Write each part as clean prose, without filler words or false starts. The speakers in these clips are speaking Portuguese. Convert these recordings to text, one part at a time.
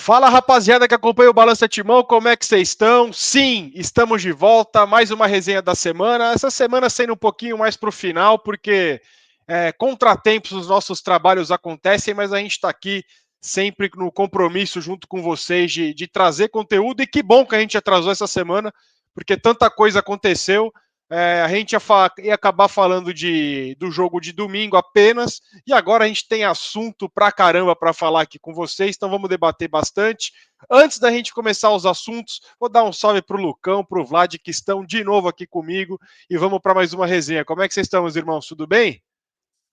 Fala, rapaziada que acompanha o Balança Timão, como é que vocês estão? Sim, estamos de volta, mais uma resenha da semana. Essa semana sendo um pouquinho mais para o final, porque contratempos nos nossos trabalhos acontecem, mas a gente está aqui sempre no compromisso junto com vocês de trazer conteúdo, e que bom que a gente atrasou essa semana, porque tanta coisa aconteceu. A gente ia acabar falando do jogo de domingo apenas, e agora a gente tem assunto pra caramba para falar aqui com vocês, então vamos debater bastante. Antes da gente começar os assuntos, vou dar um salve pro Lucão, pro Vlad, que estão de novo aqui comigo, e vamos para mais uma resenha. Como é que vocês estão, meus irmãos? Tudo bem?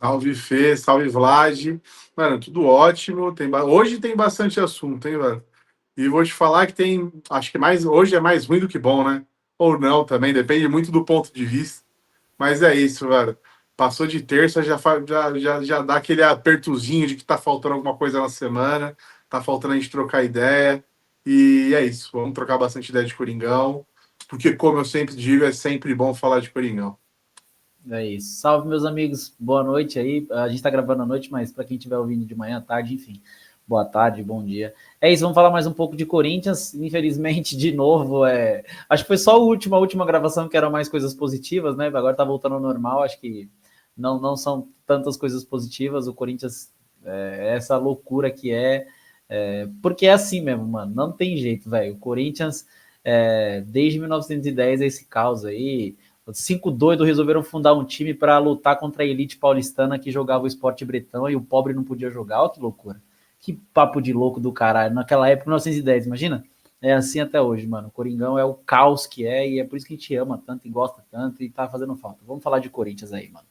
Salve Fê, salve Vlad. Mano, tudo ótimo. Hoje tem bastante assunto, hein, mano? E vou te falar que tem. Acho que hoje é mais ruim do que bom, né? Ou não também, depende muito do ponto de vista. Mas é isso, velho. Passou de terça, já dá aquele apertozinho de que tá faltando alguma coisa na semana, tá faltando a gente trocar ideia. E é isso, vamos trocar bastante ideia de Coringão, porque, como eu sempre digo, é sempre bom falar de Coringão. É isso. Salve, meus amigos. Boa noite aí. A gente tá gravando à noite, mas para quem estiver ouvindo de manhã, tarde, enfim. Boa tarde, bom dia. É isso, vamos falar mais um pouco de Corinthians. Infelizmente, de novo, acho que foi só a última gravação que eram mais coisas positivas, né? Agora tá voltando ao normal. Acho que não são tantas coisas positivas. O Corinthians essa loucura que porque é assim mesmo, mano. Não tem jeito, velho. O Corinthians, desde 1910, é esse caos aí. Os 5 doidos resolveram fundar um time para lutar contra a elite paulistana que jogava o esporte bretão e o pobre não podia jogar. Olha que loucura. Que papo de louco do caralho. Naquela época, 1910, imagina? É assim até hoje, mano. O Coringão é o caos que é, e é por isso que a gente ama tanto e gosta tanto e tá fazendo falta. Vamos falar de Corinthians aí, mano.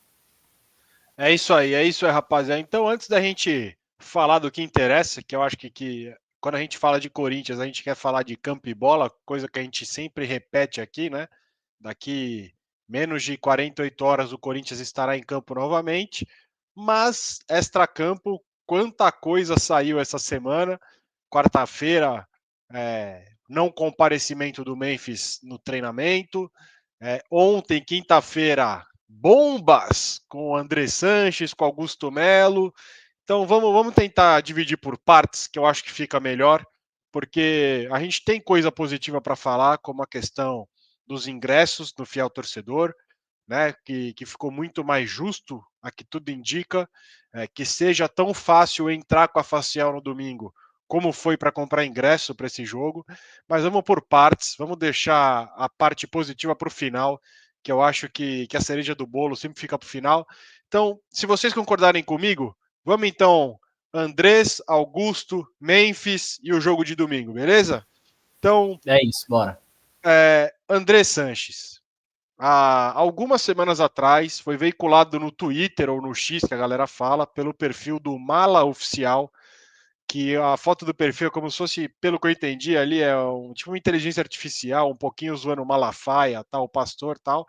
É isso aí, rapaziada. Então, antes da gente falar do que interessa, que eu acho que quando a gente fala de Corinthians, a gente quer falar de campo e bola, coisa que a gente sempre repete aqui, né? Daqui menos de 48 horas o Corinthians estará em campo novamente, mas extracampo, quanta coisa saiu essa semana. Quarta-feira, não comparecimento do Memphis no treinamento. Ontem, quinta-feira, bombas com o André Sanches, com Augusto Melo. Então vamos tentar dividir por partes, que eu acho que fica melhor, porque a gente tem coisa positiva para falar, como a questão dos ingressos do fiel torcedor, né, que ficou muito mais justo, a que tudo indica, que seja tão fácil entrar com a facial no domingo, como foi para comprar ingresso para esse jogo. Mas vamos por partes, vamos deixar a parte positiva para o final, que eu acho que a cereja do bolo sempre fica para o final. Então, se vocês concordarem comigo, vamos então, Andrés, Augusto, Memphis e o jogo de domingo, beleza? Então, É isso, bora. André Sanches. Há algumas semanas atrás, foi veiculado no Twitter ou no X, que a galera fala, pelo perfil do Mala Oficial, que a foto do perfil é como se fosse, pelo que eu entendi ali, tipo uma inteligência artificial, um pouquinho zoando o Malafaia, tal, o pastor tal.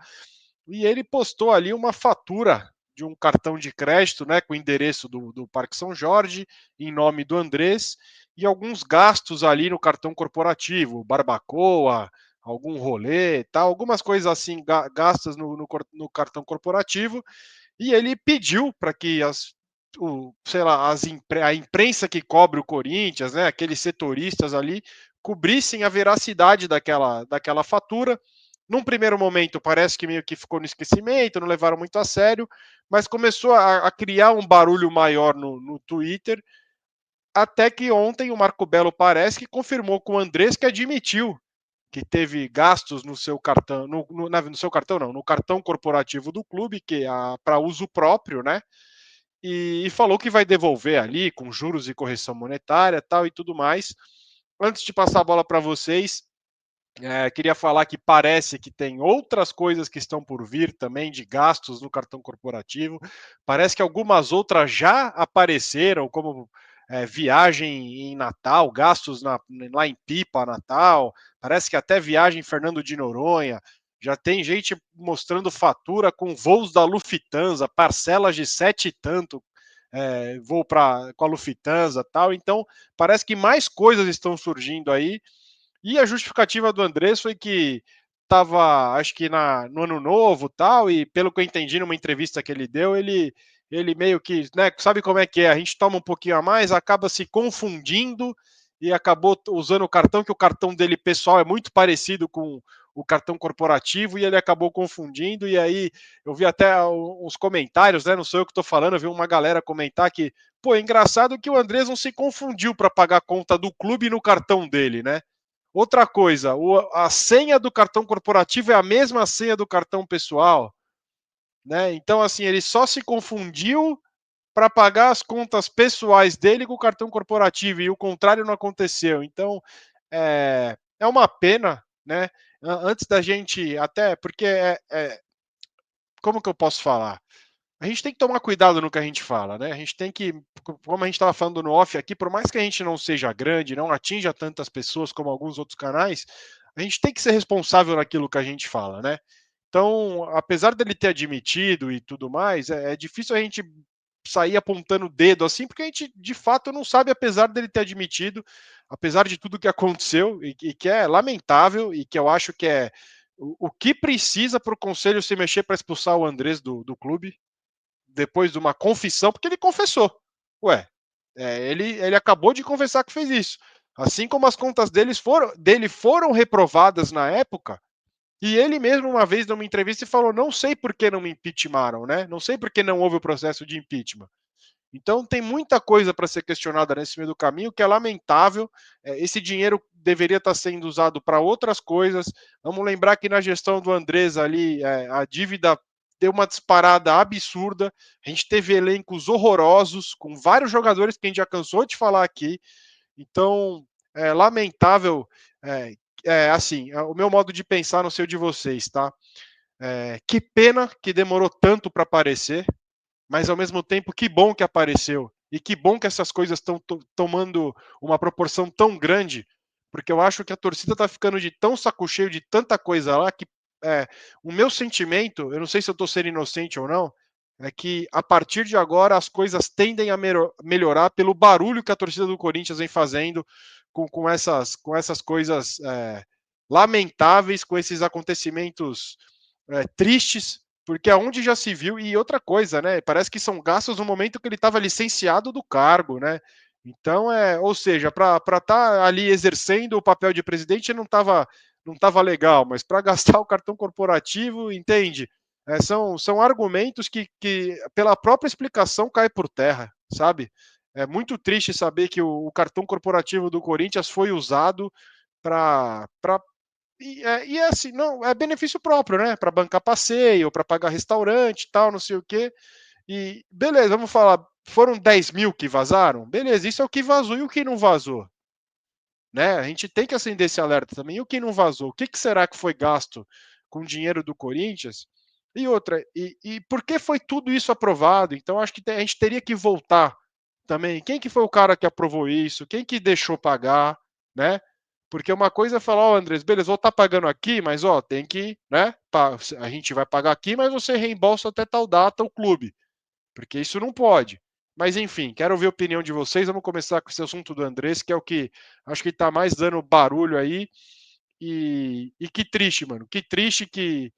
E ele postou ali uma fatura de um cartão de crédito, né, com o endereço do Parque São Jorge, em nome do Andrés, e alguns gastos ali no cartão corporativo, barbacoa, algum rolê, tal, algumas coisas assim gastas no cartão corporativo, e ele pediu para que sei lá, a imprensa que cobre o Corinthians, né, aqueles setoristas ali, cobrissem a veracidade daquela fatura. Num primeiro momento, parece que meio que ficou no esquecimento, não levaram muito a sério, mas começou a criar um barulho maior no Twitter, até que ontem o Marco Belo parece que confirmou com o Andrés, que admitiu que teve gastos no seu cartão, no seu cartão não, no cartão corporativo do clube, que é para uso próprio, né? E falou que vai devolver ali com juros e correção monetária, tal e tudo mais. Antes de passar a bola para vocês, queria falar que parece que tem outras coisas que estão por vir também de gastos no cartão corporativo. Parece que algumas outras já apareceram, como viagem em Natal, gastos lá em Pipa, Natal. Parece que até viagem em Fernando de Noronha. Já tem gente mostrando fatura com voos da Lufthansa, parcelas de 7 e tanto, voo com a Lufthansa tal. Então, parece que mais coisas estão surgindo aí. E a justificativa do Andrés foi que estava, acho que no ano novo tal, e pelo que eu entendi numa entrevista que ele deu, ele meio que, né, sabe como é que é? A gente toma um pouquinho a mais, acaba se confundindo e acabou usando o cartão, que o cartão dele pessoal é muito parecido com o cartão corporativo, e ele acabou confundindo, e aí eu vi até uns comentários, né? Não sou eu que estou falando, eu vi uma galera comentar que, pô, é engraçado que o Andrés não se confundiu para pagar a conta do clube no cartão dele, né? Outra coisa, a senha do cartão corporativo é a mesma senha do cartão pessoal, né? Então, assim, ele só se confundiu para pagar as contas pessoais dele com o cartão corporativo, e o contrário não aconteceu. Então, é uma pena, né? Antes da gente, até porque como que eu posso falar? A gente tem que tomar cuidado no que a gente fala, né? A gente tem que, como a gente estava falando no off aqui, por mais que a gente não seja grande, não atinja tantas pessoas como alguns outros canais, a gente tem que ser responsável naquilo que a gente fala, né? Então, apesar dele ter admitido e tudo mais, é difícil a gente sair apontando o dedo assim, porque a gente de fato não sabe, apesar dele ter admitido, apesar de tudo que aconteceu, e que é lamentável, e que eu acho que é o que precisa para o conselho se mexer para expulsar o Andrés do clube, depois de uma confissão, porque ele confessou. Ué, ele acabou de confessar que fez isso. Assim como as contas dele foram reprovadas na época, e ele mesmo uma vez numa entrevista falou: não sei por que não me impeachmentaram, né? Não sei por que não houve o processo de impeachment. Então tem muita coisa para ser questionada nesse meio do caminho, que é lamentável. Esse dinheiro deveria estar sendo usado para outras coisas. Vamos lembrar que na gestão do Andrés ali, a dívida deu uma disparada absurda. A gente teve elencos horrorosos, com vários jogadores que a gente já cansou de falar aqui. Então, é lamentável. Assim, o meu modo de pensar, não sei o de vocês, tá? Que pena que demorou tanto para aparecer, mas ao mesmo tempo, que bom que apareceu. E que bom que essas coisas estão tomando uma proporção tão grande, porque eu acho que a torcida está ficando de tão saco cheio de tanta coisa lá que o meu sentimento, eu não sei se eu estou sendo inocente ou não, é que a partir de agora as coisas tendem a melhorar pelo barulho que a torcida do Corinthians vem fazendo com essas coisas lamentáveis, com esses acontecimentos tristes, porque aonde já se viu, e outra coisa, né? Parece que são gastos no momento que ele estava licenciado do cargo, né? Então, ou seja, para estar ali exercendo o papel de presidente não tava legal, mas para gastar o cartão corporativo, entende? São argumentos que, pela própria explicação, cai por terra, sabe? É muito triste saber que o cartão corporativo do Corinthians foi usado para e assim, não, é benefício próprio, né? Para bancar passeio, para pagar restaurante, tal, não sei o quê. E beleza, vamos falar, foram 10 mil que vazaram? Beleza, isso é o que vazou e o que não vazou, né? A gente tem que acender esse alerta também. E o que não vazou? O que será que foi gasto com dinheiro do Corinthians? E outra, e por que foi tudo isso aprovado? Então, acho que a gente teria que voltar também. Quem que foi o cara que aprovou isso? Quem que deixou pagar, né? Porque uma coisa é falar, ó, Andrés, beleza, vou estar pagando aqui, mas ó, tem que, né? A gente vai pagar aqui, mas você reembolsa até tal data o clube, porque isso não pode. Mas enfim, quero ouvir a opinião de vocês. Vamos começar com esse assunto do Andrés, que é o que acho que está mais dando barulho aí. E que triste, mano. Que triste que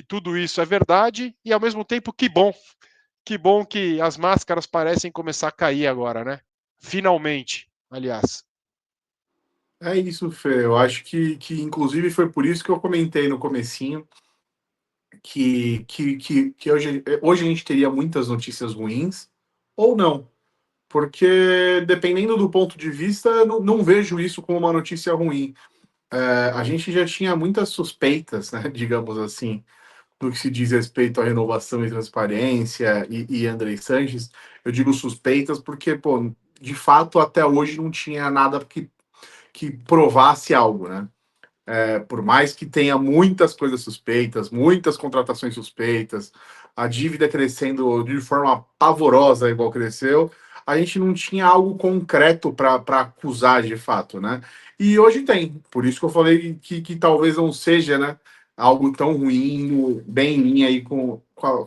tudo isso é verdade e ao mesmo tempo que bom. Que bom que as máscaras parecem começar a cair agora, né? Finalmente, aliás. É isso, Fê. Eu acho que inclusive foi por isso que eu comentei no comecinho que hoje a gente teria muitas notícias ruins ou não. Porque dependendo do ponto de vista, eu não vejo isso como uma notícia ruim. A gente já tinha muitas suspeitas, né, digamos assim, do que se diz respeito à renovação e transparência e André Sanches. Eu digo suspeitas porque, pô, de fato, até hoje não tinha nada que provasse algo, né? Por mais que tenha muitas coisas suspeitas, muitas contratações suspeitas, a dívida crescendo de forma pavorosa, igual cresceu, a gente não tinha algo concreto para acusar de fato, né? E hoje tem, por isso que eu falei que talvez não seja, né, algo tão ruim, bem em linha aí com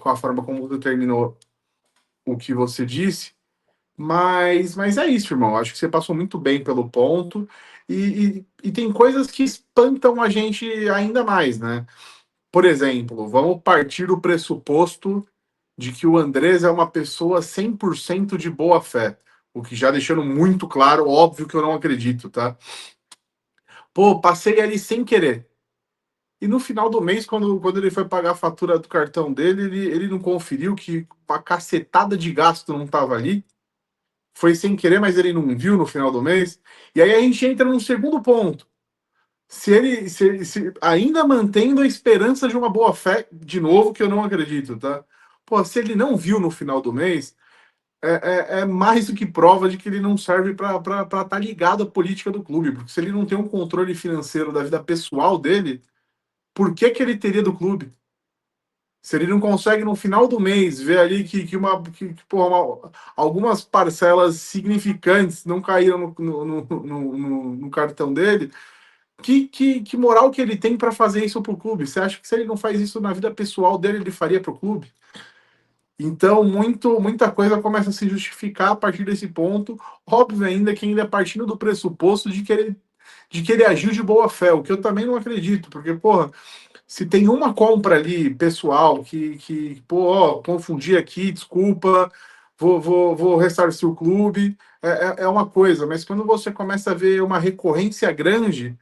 a forma como você terminou o que você disse. Mas é isso, irmão. Acho que você passou muito bem pelo ponto. E tem coisas que espantam a gente ainda mais, né? Por exemplo, vamos partir do pressuposto de que o Andrés é uma pessoa 100% de boa fé. O que já deixando muito claro, óbvio que eu não acredito, tá? Pô, passei ali sem querer. E no final do mês, quando ele foi pagar a fatura do cartão dele, ele não conferiu que a cacetada de gasto não estava ali. Foi sem querer, mas ele não viu no final do mês. E aí a gente entra num segundo ponto. Se ainda mantendo a esperança de uma boa fé, de novo, que eu não acredito, tá? Pô, se ele não viu no final do mês, é mais do que prova de que ele não serve para estar ligado à política do clube. Porque se ele não tem um controle financeiro da vida pessoal dele, por que ele teria do clube? Se ele não consegue no final do mês ver ali algumas parcelas significantes não caíram no cartão dele, que moral que ele tem para fazer isso para o clube? Você acha que se ele não faz isso na vida pessoal dele, ele faria para o clube? Então, muita coisa começa a se justificar a partir desse ponto. Óbvio ainda que ainda partindo do pressuposto de que ele agiu de boa fé, o que eu também não acredito, porque, porra, se tem uma compra ali, pessoal, pô, ó, confundi aqui, desculpa, vou ressarcir o clube, é uma coisa, mas quando você começa a ver uma recorrência grande,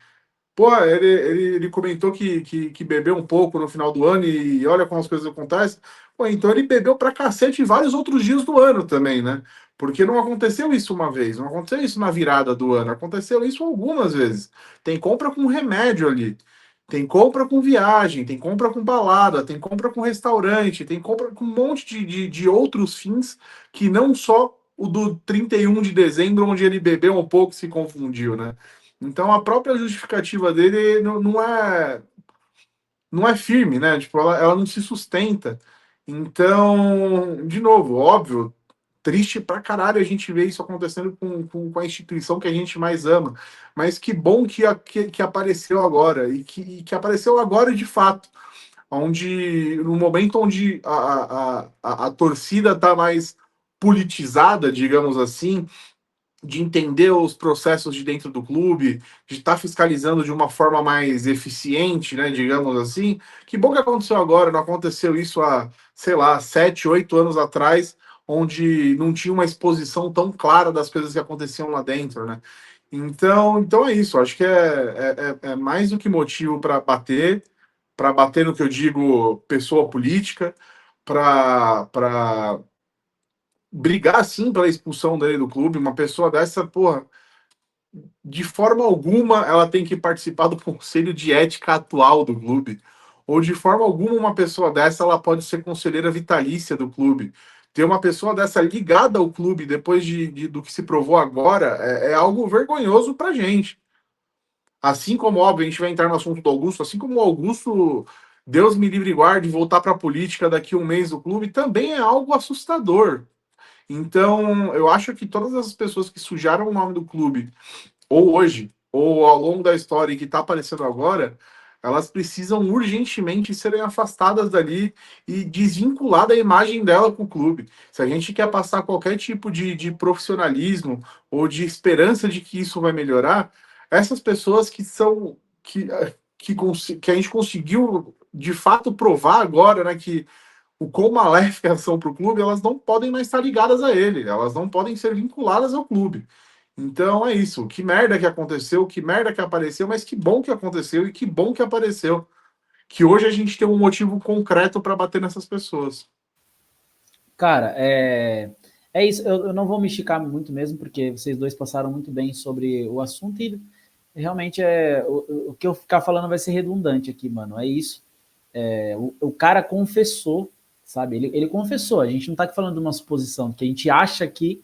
pô, ele comentou que bebeu um pouco no final do ano e olha como as coisas acontecem. Pô, então ele bebeu pra cacete em vários outros dias do ano também, né? Porque não aconteceu isso uma vez, não aconteceu isso na virada do ano, aconteceu isso algumas vezes. Tem compra com remédio ali, tem compra com viagem, tem compra com balada, tem compra com restaurante, tem compra com um monte de outros fins que não só o do 31 de dezembro, onde ele bebeu um pouco e se confundiu, né? Então a própria justificativa dele não é firme, né? Tipo, ela não se sustenta. Então, de novo, óbvio, triste pra caralho a gente ver isso acontecendo com a instituição que a gente mais ama. Mas que bom que apareceu agora, e que apareceu agora de fato. Onde, no momento onde a torcida está mais politizada, digamos assim, de entender os processos de dentro do clube, de estar fiscalizando de uma forma mais eficiente, né, digamos assim. Que bom que aconteceu agora, não aconteceu isso há, sei lá, 7, 8 anos atrás, onde não tinha uma exposição tão clara das coisas que aconteciam lá dentro, né? Então é isso, acho que é mais do que motivo para bater no que eu digo pessoa política, para brigar sim pela expulsão dele do clube. Uma pessoa dessa, porra, de forma alguma ela tem que participar do conselho de ética atual do clube. Ou de forma alguma uma pessoa dessa ela pode ser conselheira vitalícia do clube. Ter uma pessoa dessa ligada ao clube depois do que se provou agora é algo vergonhoso pra gente. Assim como, óbvio, a gente vai entrar no assunto do Augusto, assim como o Augusto, Deus me livre e guarde, voltar para a política daqui a um mês do clube, também é algo assustador. Então, eu acho que todas as pessoas que sujaram o nome do clube, ou hoje, ou ao longo da história e que está aparecendo agora, elas precisam urgentemente serem afastadas dali e desvincular da imagem dela com o clube. Se a gente quer passar qualquer tipo de profissionalismo ou de esperança de que isso vai melhorar, essas pessoas que a gente conseguiu de fato provar agora, né, que o quão maléficas são para o clube, elas não podem mais estar ligadas a ele, elas não podem ser vinculadas ao clube. Então é isso. Que merda que aconteceu, que merda que apareceu, mas que bom que aconteceu e que bom que apareceu. Que hoje a gente tem um motivo concreto para bater nessas pessoas. Cara, é isso. Eu não vou me esticar muito mesmo, porque vocês dois passaram muito bem sobre o assunto e realmente o que eu ficar falando vai ser redundante aqui, mano. É isso. O cara confessou, sabe? Ele confessou. A gente não tá aqui falando de uma suposição, que a gente acha que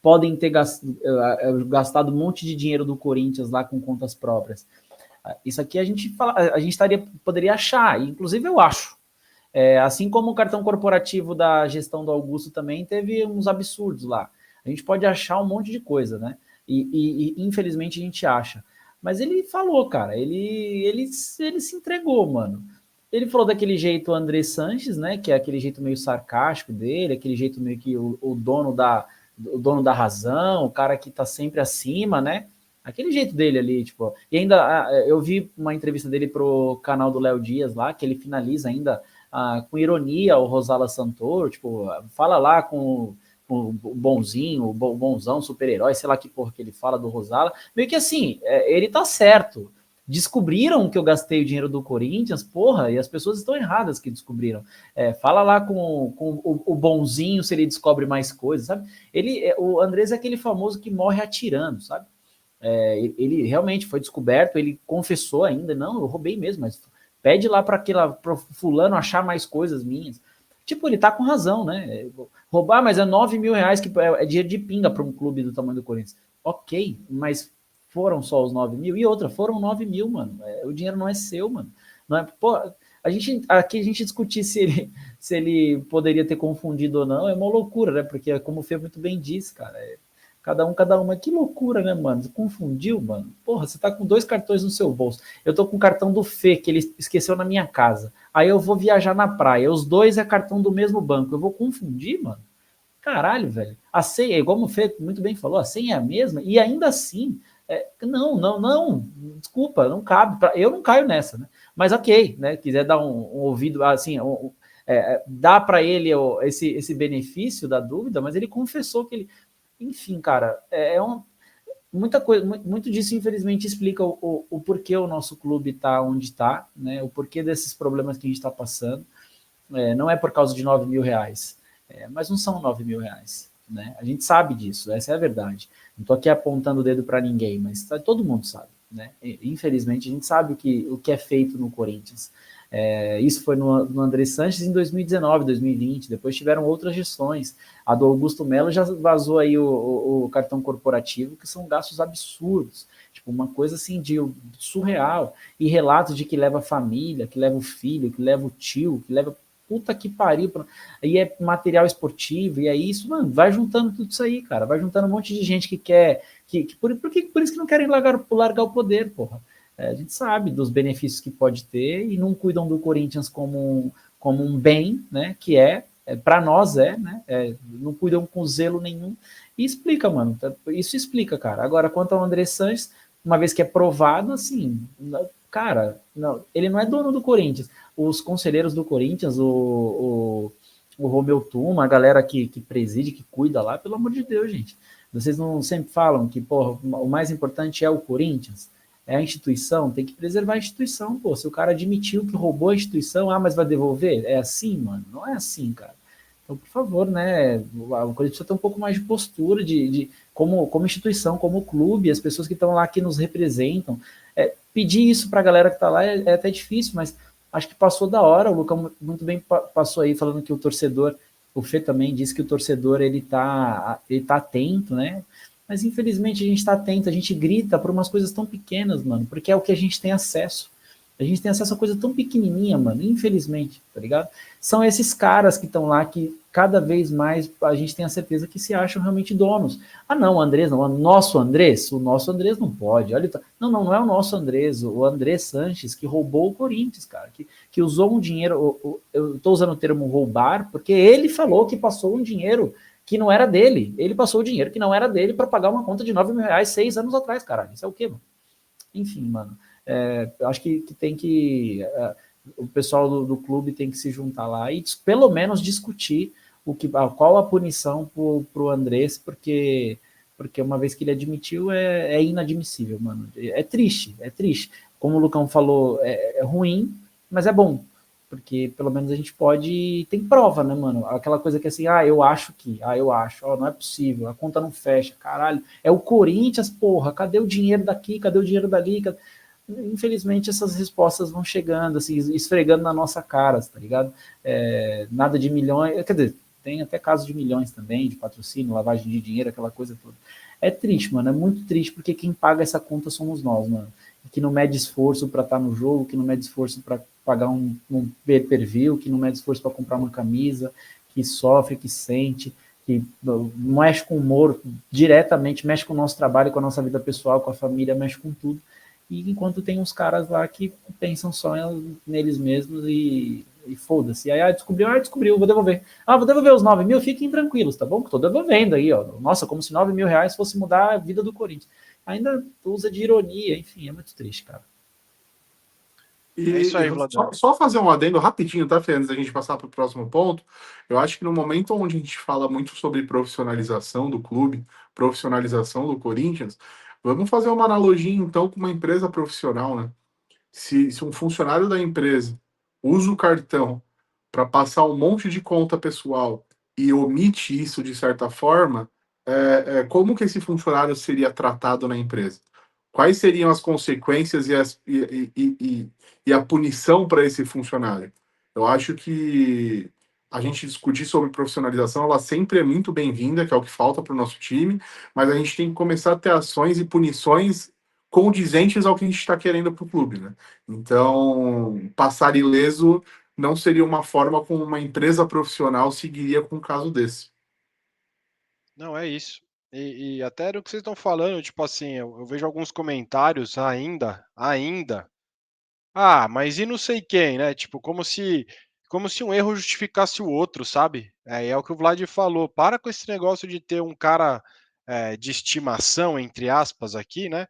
podem ter gastado um monte de dinheiro do Corinthians lá com contas próprias. Isso aqui a gente poderia achar, inclusive eu acho. Assim como o cartão corporativo da gestão do Augusto também teve uns absurdos lá. A gente pode achar um monte de coisa, né? E infelizmente a gente acha. Mas ele falou, cara, ele se entregou, mano. Ele falou daquele jeito André Sanches, né? Que é aquele jeito meio sarcástico dele, aquele jeito meio que o dono da razão, o cara que tá sempre acima, né? Aquele jeito dele ali, tipo. E ainda eu vi uma entrevista dele pro canal do Léo Dias lá, que ele finaliza ainda com ironia o Rosala Santoro, tipo, fala lá com o bonzinho, o bonzão, super-herói, sei lá que porra que ele fala do Rosala, meio que assim, ele tá certo. Descobriram que eu gastei o dinheiro do Corinthians, porra, e as pessoas estão erradas que descobriram. Fala lá com o bonzinho se ele descobre mais coisas, sabe? O Andrés é aquele famoso que morre atirando, sabe? Ele realmente foi descoberto, ele confessou ainda, não, eu roubei mesmo, mas pede lá para fulano achar mais coisas minhas. Tipo, ele tá com razão, né? Roubar, mas é 9 mil reais, que é dinheiro de pinga para um clube do tamanho do Corinthians. Ok, mas foram só os 9 mil? E outra, foram 9 mil, mano. O dinheiro não é seu, mano. Não é, pô, aqui a gente discutir se ele poderia ter confundido ou não, é uma loucura, né? Porque, como o Fê muito bem disse, cara, cada uma. Que loucura, né, mano? Você confundiu, mano? Porra, você tá com 2 cartões no seu bolso. Eu tô com o cartão do Fê, que ele esqueceu na minha casa. Aí eu vou viajar na praia. Os 2 é cartão do mesmo banco. Eu vou confundir, mano? Caralho, velho. A senha, igual o Fê muito bem falou, a senha é a mesma. E ainda assim, não. Desculpa, não cabe. Eu não caio nessa, né? Mas ok, né? Quiser dar um ouvido, assim, dá para ele esse benefício da dúvida, mas ele confessou que ele... Enfim, cara, muita coisa, muito disso, infelizmente, explica o porquê o nosso clube está onde está, né? O porquê desses problemas que a gente está passando. Não é por causa de 9 mil reais, mas não são 9 mil reais, né? A gente sabe disso, essa é a verdade. Não estou aqui apontando o dedo para ninguém, mas todo mundo sabe, né? Infelizmente, a gente sabe o que é feito no Corinthians. Isso foi no André Sanches em 2019, 2020, depois tiveram outras gestões. A do Augusto Melo já vazou aí o cartão corporativo, que são gastos absurdos, tipo uma coisa assim de surreal, e relatos de que leva família, que leva o filho, que leva o tio, que leva puta que pariu, aí é material esportivo, e é isso, mano, vai juntando tudo isso aí, cara, vai juntando um monte de gente que quer, por isso que não querem largar o poder, porra. A gente sabe dos benefícios que pode ter e não cuidam do Corinthians como um bem, né? Que para nós né? Não cuidam com zelo nenhum. E explica, mano. Isso explica, cara. Agora, quanto ao André Sanches, uma vez que é provado, assim, cara, não, ele não é dono do Corinthians. Os conselheiros do Corinthians, o Romeu Tuma, a galera que preside, que cuida lá, pelo amor de Deus, gente. Vocês não sempre falam que, porra, o mais importante é o Corinthians? É a instituição, tem que preservar a instituição, pô. Se o cara admitiu que roubou a instituição, mas vai devolver? É assim, mano? Não é assim, cara. Então, por favor, né? O Corinthians precisa ter um pouco mais de postura como instituição, como clube, as pessoas que estão lá, que nos representam. Pedir isso pra galera que tá lá é até difícil, mas acho que passou da hora. O Lucão muito bem passou aí, falando que o torcedor, o Fê também disse que o torcedor, ele tá atento, né? Mas infelizmente a gente está atento, a gente grita por umas coisas tão pequenas, mano, porque é o que a gente tem acesso. A gente tem acesso a coisa tão pequenininha, mano, infelizmente, tá ligado? São esses caras que estão lá que cada vez mais a gente tem a certeza que se acham realmente donos. Ah, não, o Andrés não, o nosso Andrés não pode. Olha, não é o nosso Andrés, o André Sanches, que roubou o Corinthians, cara, que usou um dinheiro, eu tô usando o termo roubar, porque ele falou que passou um dinheiro que não era dele. Ele passou o dinheiro que não era dele para pagar uma conta de 9 mil reais 6 anos atrás, caralho. Isso é o quê, mano? Enfim, mano. Eu acho que tem que... o pessoal do clube tem que se juntar lá e pelo menos discutir qual a punição pro Andrés, porque uma vez que ele admitiu, é inadmissível, mano. É triste. Como o Lucão falou, é ruim, mas é bom. Porque pelo menos a gente tem prova, né, mano? Aquela coisa que assim, eu acho, não é possível, a conta não fecha, caralho. É o Corinthians, porra, cadê o dinheiro daqui, cadê o dinheiro dali? Infelizmente essas respostas vão chegando, assim, esfregando na nossa cara, tá ligado? Nada de milhões, quer dizer, tem até casos de milhões também, de patrocínio, lavagem de dinheiro, aquela coisa toda. É triste, mano, é muito triste, porque quem paga essa conta somos nós, mano. Que não mede esforço para estar no jogo, que não mede esforço para pagar um pay-per-view, que não mede esforço para comprar uma camisa, que sofre, que sente, que mexe com o humor diretamente, mexe com o nosso trabalho, com a nossa vida pessoal, com a família, mexe com tudo. E enquanto tem uns caras lá que pensam só neles mesmos e foda-se. Aí, descobriu, vou devolver. Vou devolver os 9 mil, fiquem tranquilos, tá bom? Que tô devolvendo aí, ó. Nossa, como se 9 mil reais fosse mudar a vida do Corinthians. Ainda usa de ironia, enfim, é muito triste, cara. É isso E aí, Vladão. só fazer um adendo rapidinho, tá, Fê, antes da gente passar para o próximo ponto. Eu acho que no momento onde a gente fala muito sobre profissionalização do clube, profissionalização do Corinthians, vamos fazer uma analogia então com uma empresa profissional, né? Se um funcionário da empresa usa o cartão para passar um monte de conta pessoal e omite isso de certa forma, como que esse funcionário seria tratado na empresa? Quais seriam as consequências e a punição para esse funcionário? Eu acho que a gente discutir sobre profissionalização, ela sempre é muito bem-vinda, que é o que falta para o nosso time, mas a gente tem que começar a ter ações e punições condizentes ao que a gente está querendo para o clube, né? Então, passar ileso não seria uma forma como uma empresa profissional seguiria com um caso desse. Não, é isso. E até no que vocês estão falando, tipo assim, eu vejo alguns comentários ainda. Ah, mas e não sei quem, né? Tipo, como se um erro justificasse o outro, sabe? É o que o Vlad falou. Para com esse negócio de ter um cara de estimação, entre aspas, aqui, né?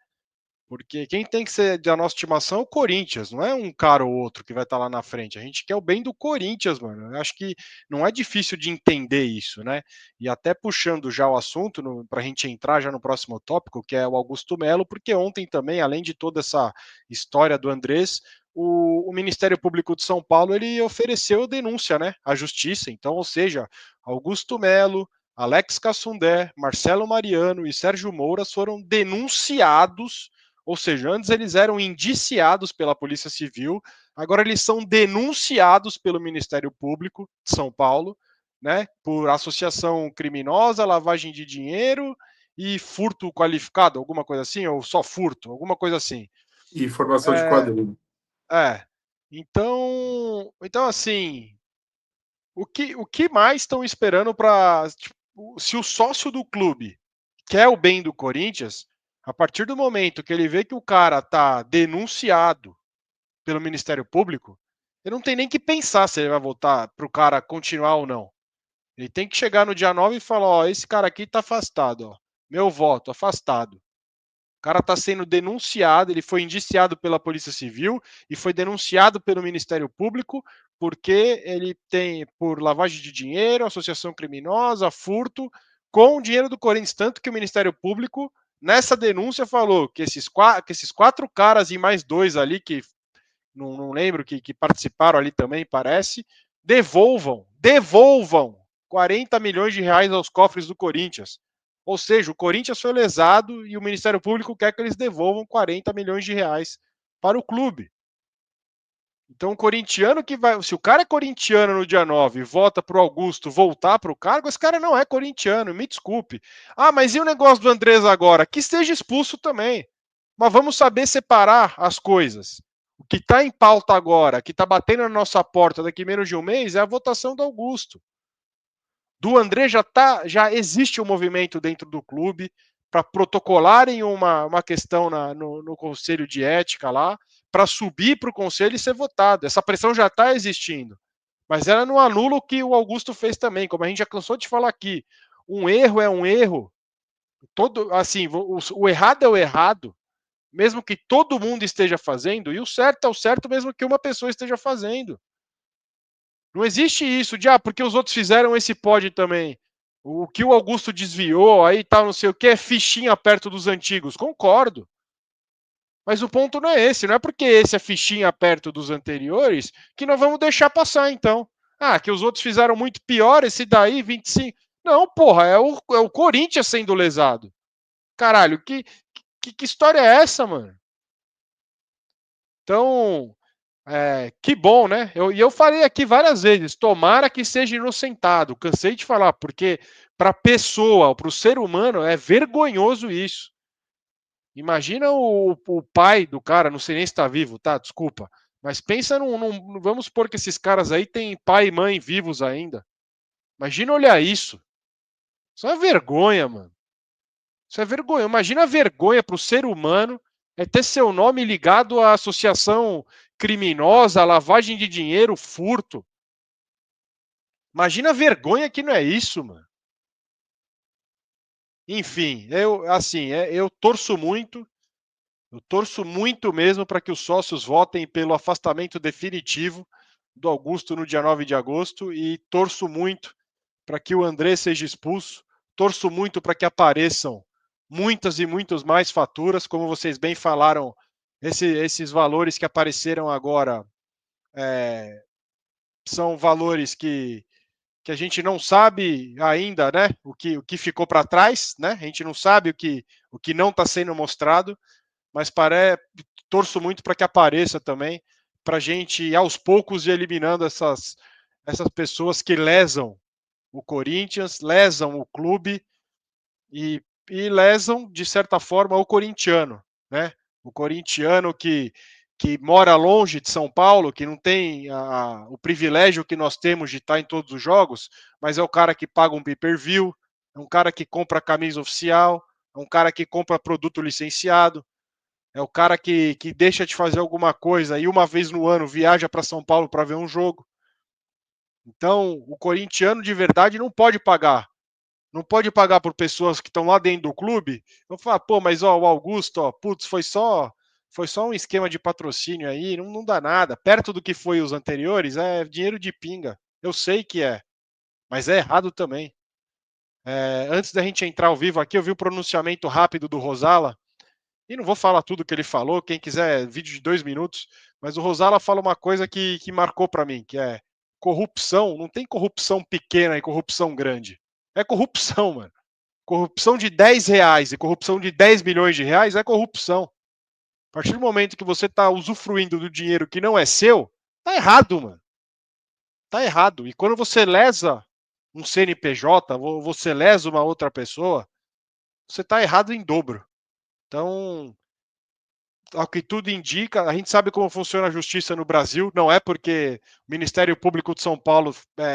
Porque quem tem que ser da nossa estimação é o Corinthians, não é um cara ou outro que vai estar lá na frente. A gente quer o bem do Corinthians, mano. Eu acho que não é difícil de entender isso, né? E até puxando já o assunto, para a gente entrar já no próximo tópico, que é o Augusto Melo, porque ontem também, além de toda essa história do Andrés, o Ministério Público de São Paulo ele ofereceu denúncia, né, à Justiça. Então, ou seja, Augusto Melo, Alex Cassundé, Marcelo Mariano e Sérgio Moura foram denunciados, ou seja, antes eles eram indiciados pela Polícia Civil, agora eles são denunciados pelo Ministério Público de São Paulo, né, por associação criminosa, lavagem de dinheiro e furto qualificado, alguma coisa assim, ou só furto, alguma coisa assim. E formação de É, quadrilha. é. Então assim, o que mais estão esperando para, tipo, se o sócio do clube quer o bem do Corinthians, a partir do momento que ele vê que o cara tá denunciado pelo Ministério Público, ele não tem nem que pensar se ele vai voltar para o cara continuar ou não. Ele tem que chegar no dia 9 e falar: ó, esse cara aqui tá afastado, ó. Meu voto, afastado. O cara está sendo denunciado, ele foi indiciado pela Polícia Civil e foi denunciado pelo Ministério Público porque ele tem por lavagem de dinheiro, associação criminosa, furto com o dinheiro do Corinthians. Tanto que o Ministério Público, nessa denúncia, falou que esses quatro caras e mais dois ali, que não lembro, que participaram ali também, parece, devolvam 40 milhões de reais aos cofres do Corinthians. Ou seja, o Corinthians foi lesado e o Ministério Público quer que eles devolvam 40 milhões de reais para o clube. Então, o corintiano que vai. Se o cara é corintiano no dia 9 e vota para o Augusto voltar para o cargo, esse cara não é corintiano, me desculpe. Ah, mas e o negócio do Andrés agora? Que seja expulso também. Mas vamos saber separar as coisas. O que está em pauta agora, que está batendo na nossa porta daqui menos de um mês, é a votação do Augusto. Do André já existe um movimento dentro do clube para protocolarem uma questão no conselho de ética lá, para subir para o conselho e ser votado. Essa pressão já está existindo. Mas ela não anula o que o Augusto fez também, como a gente já cansou de falar aqui. Um erro é um erro. Todo, assim, o errado é o errado, mesmo que todo mundo esteja fazendo, e o certo é o certo, mesmo que uma pessoa esteja fazendo. Não existe isso de, porque os outros fizeram, esse pode também. O que o Augusto desviou, aí tal, não sei o que, é fichinha perto dos antigos. Concordo. Mas o ponto não é esse, não é porque esse é fichinha perto dos anteriores que nós vamos deixar passar, então. Ah, que os outros fizeram muito pior, esse daí, 25. Não, porra, é o Corinthians sendo lesado. Caralho, que história é essa, mano? Então, que bom, né? Eu falei aqui várias vezes, tomara que seja inocentado. Cansei de falar, porque para a pessoa, para o ser humano, é vergonhoso isso. Imagina o pai do cara, não sei nem se está vivo, tá? Desculpa. Mas pensa vamos supor que esses caras aí têm pai e mãe vivos ainda. Imagina olhar isso. Isso é vergonha, mano. Isso é vergonha. Imagina a vergonha para o ser humano é ter seu nome ligado à associação criminosa, à lavagem de dinheiro, furto. Imagina a vergonha que não é isso, mano. Enfim, eu torço muito Eu torço muito mesmo para que os sócios votem pelo afastamento definitivo do Augusto no dia 9 de agosto e torço muito para que o André seja expulso. Torço muito para que apareçam muitas e muitas mais faturas, como vocês bem falaram, esses valores que apareceram agora são valores que a gente não sabe ainda, né? O que ficou para trás, né? A gente não sabe o que não está sendo mostrado, mas torço muito para que apareça também, para a gente aos poucos ir eliminando essas pessoas que lesam o Corinthians, lesam o clube e lesam, de certa forma, o corintiano, né? O corintiano que mora longe de São Paulo, que não tem o privilégio que nós temos de estar em todos os jogos, mas é o cara que paga um pay-per-view, é um cara que compra camisa oficial, é um cara que compra produto licenciado, é o cara que deixa de fazer alguma coisa e uma vez no ano viaja para São Paulo para ver um jogo. Então, o corintiano de verdade não pode pagar. Não pode pagar por pessoas que estão lá dentro do clube. Eu falo, pô, mas ó, o Augusto, ó, putz, foi só um esquema de patrocínio aí, não dá nada. Perto do que foi os anteriores, é dinheiro de pinga. Eu sei que é, mas é errado também. Antes da gente entrar ao vivo aqui, eu vi um pronunciamento rápido do Rosala, e não vou falar tudo que ele falou, quem quiser, vídeo de 2 minutos, mas o Rosala fala uma coisa que marcou para mim, que é corrupção, não tem corrupção pequena e corrupção grande. É corrupção, mano. Corrupção de R$ 10 e corrupção de 10 milhões de reais é corrupção. A partir do momento que você está usufruindo do dinheiro que não é seu, tá errado, mano. Tá errado. E quando você lesa um CNPJ, você lesa uma outra pessoa, você tá errado em dobro. Então, ao que tudo indica, a gente sabe como funciona a justiça no Brasil, não é porque o Ministério Público de São Paulo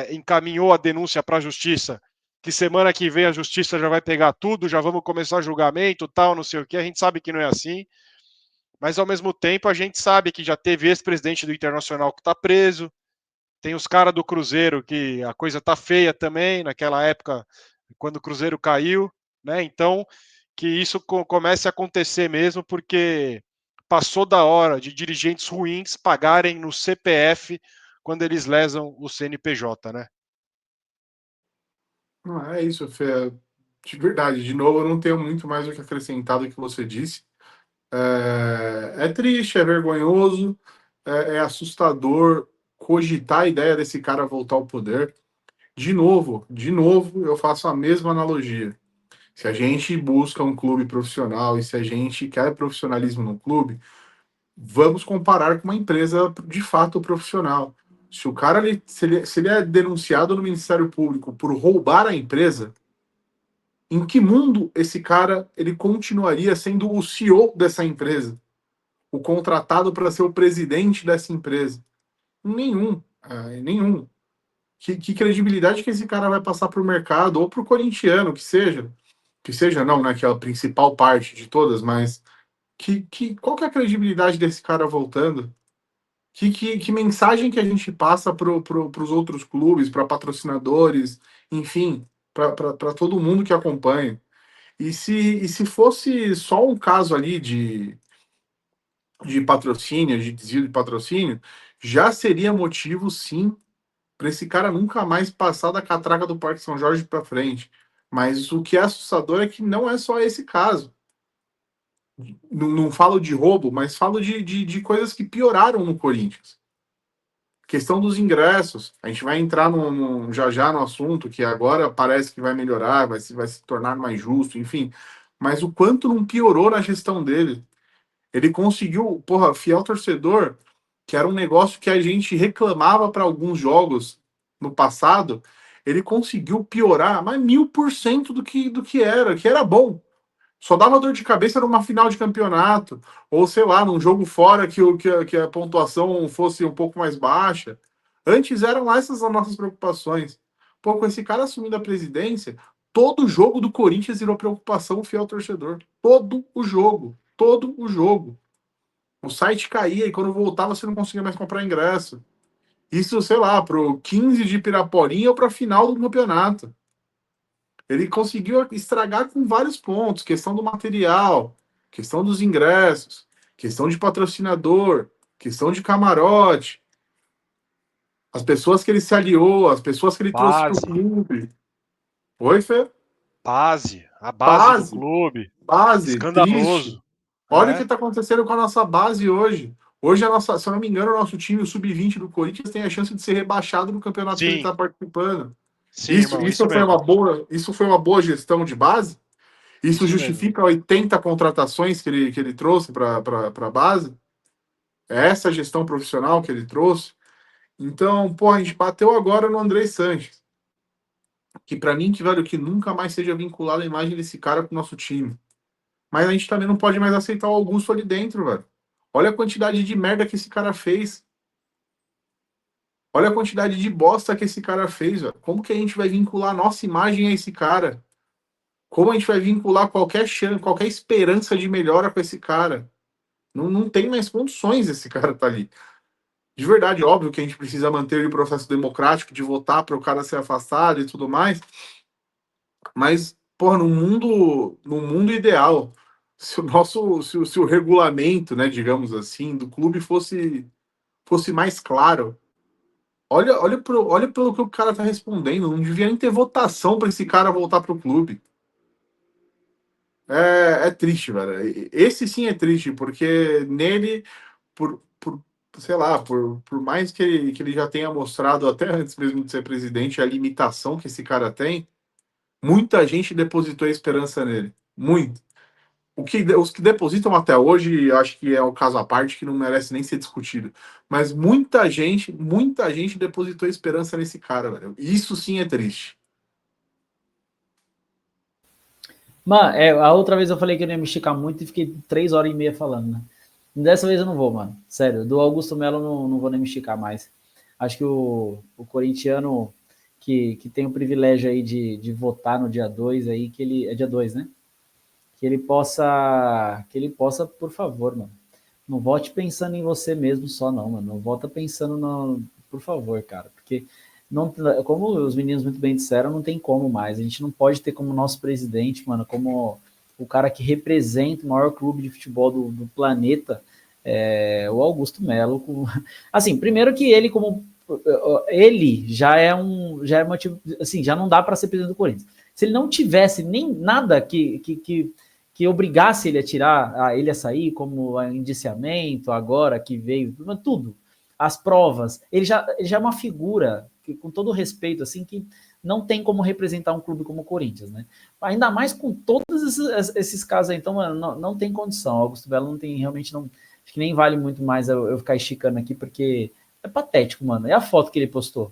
encaminhou a denúncia para a justiça, que semana que vem a justiça já vai pegar tudo, já vamos começar julgamento, tal, não sei o que, a gente sabe que não é assim, mas ao mesmo tempo a gente sabe que já teve ex-presidente do Internacional que está preso, tem os caras do Cruzeiro que a coisa tá feia também, naquela época, quando o Cruzeiro caiu, né? Então, que isso comece a acontecer mesmo, porque passou da hora de dirigentes ruins pagarem no CPF quando eles lesam o CNPJ, né? Não, é isso, Fê. De verdade, de novo, eu não tenho muito mais o que acrescentar do que você disse. É triste, é vergonhoso, é assustador cogitar a ideia desse cara voltar ao poder. De novo, eu faço a mesma analogia. Se a gente busca um clube profissional e se a gente quer profissionalismo no clube, vamos comparar com uma empresa de fato profissional. Se o cara se ele é denunciado no Ministério Público por roubar a empresa, em que mundo esse cara ele continuaria sendo o CEO dessa empresa, o contratado para ser o presidente dessa empresa? Nenhum, nenhum. Que credibilidade que esse cara vai passar para o mercado ou para o corintiano, que seja não, né, que é a principal parte de todas, mas qual que é a credibilidade desse cara voltando? Que mensagem que a gente passa para os outros clubes, para patrocinadores, enfim, para todo mundo que acompanha? E se fosse só um caso ali de patrocínio, de desvio de patrocínio, já seria motivo, sim, para esse cara nunca mais passar da catraca do Parque São Jorge para frente. Mas o que é assustador é que não é só esse caso. Não falo de roubo, mas falo de coisas que pioraram no Corinthians. Questão dos ingressos. A gente vai entrar já já no assunto, que agora parece que vai melhorar, vai se tornar mais justo, enfim. Mas o quanto não piorou na gestão dele. Ele conseguiu, porra, fiel torcedor, que era um negócio que a gente reclamava para alguns jogos no passado, ele conseguiu piorar mais 1000% que era bom. Só dava dor de cabeça numa final de campeonato, ou sei lá, num jogo fora que a pontuação fosse um pouco mais baixa. Antes eram essas as nossas preocupações. Pô, com esse cara assumindo a presidência, todo jogo do Corinthians virou preocupação fiel torcedor. Todo o jogo. Todo o jogo. O site caía e quando voltava você não conseguia mais comprar ingresso. Isso, sei lá, pro 15 de Piraporinha ou pra final do campeonato. Ele conseguiu estragar com vários pontos, questão do material, questão dos ingressos, questão de patrocinador, questão de camarote, as pessoas que ele se aliou, as pessoas que ele trouxe para o Base, clube. Oi, Fê? a base do Base, clube. base, triste. Escandaloso. Olha o que É, está acontecendo com a nossa base hoje. Hoje, a nossa, se eu não me engano, o nosso time, o Sub-20 do Corinthians, tem a chance de ser rebaixado no campeonato que ele sim, está participando. sim, irmão, isso mesmo. Isso foi uma boa gestão de base? Isso Isso mesmo. justifica 80 contratações que ele trouxe para a base? É essa gestão profissional que ele trouxe? Então, pô, a gente bateu agora no Andrei Sanches. Que para mim, que velho, que nunca mais seja vinculado a imagem desse cara com o nosso time. Mas a gente também não pode mais aceitar o Augusto ali dentro, velho. Olha a quantidade de merda que esse cara fez. Olha a quantidade de bosta que esse cara fez, velho. Como que a gente vai vincular a nossa imagem a esse cara? Como a gente vai vincular qualquer chance, qualquer esperança de melhora com esse cara? Não tem mais condições esse cara tá ali. De verdade, óbvio que a gente precisa manter o processo democrático de votar para o cara ser afastado e tudo mais. Mas, porra, no mundo ideal, se o nosso, se o regulamento, né, digamos assim, do clube fosse mais claro. Olha pelo que o cara tá respondendo. Não devia nem ter votação para esse cara voltar pro clube. É triste, velho. Esse sim é triste, porque nele, por sei lá, por mais que ele já tenha mostrado, até antes mesmo de ser presidente, a limitação que esse cara tem, muita gente depositou a esperança nele. Muito. Os que depositam até hoje, acho que é um caso à parte que não merece nem ser discutido. Mas muita gente depositou esperança nesse cara, velho. Isso sim é triste. Mano, a outra vez eu falei que eu não ia me esticar muito e fiquei 3 horas e meia falando, né? Dessa vez eu não vou, mano. Sério, do Augusto Melo não vou nem me esticar mais. Acho que o corintiano que tem o privilégio aí de votar no dia 2 aí, que ele. É dia 2, né? Que ele possa, por favor, mano. Não vote pensando em você mesmo só, não, mano. Não vota pensando no. Por favor, cara. Porque, não, como os meninos muito bem disseram, não tem como mais. A gente não pode ter como nosso presidente, mano, como o cara que representa o maior clube de futebol do planeta, o Augusto Melo. Assim, primeiro que ele, como. Ele já é motivo. Assim, já não dá para ser presidente do Corinthians. Se ele não tivesse nem nada que obrigasse ele a tirar, ele a sair, como indiciamento, agora que veio, tudo, as provas, ele já é uma figura, que, com todo respeito, assim, que não tem como representar um clube como o Corinthians, né? Ainda mais com todos esses casos aí, então, mano, não tem condição, Augusto Belo não tem, realmente não, acho que nem vale muito mais eu ficar esticando aqui, porque é patético, mano, é a foto que ele postou,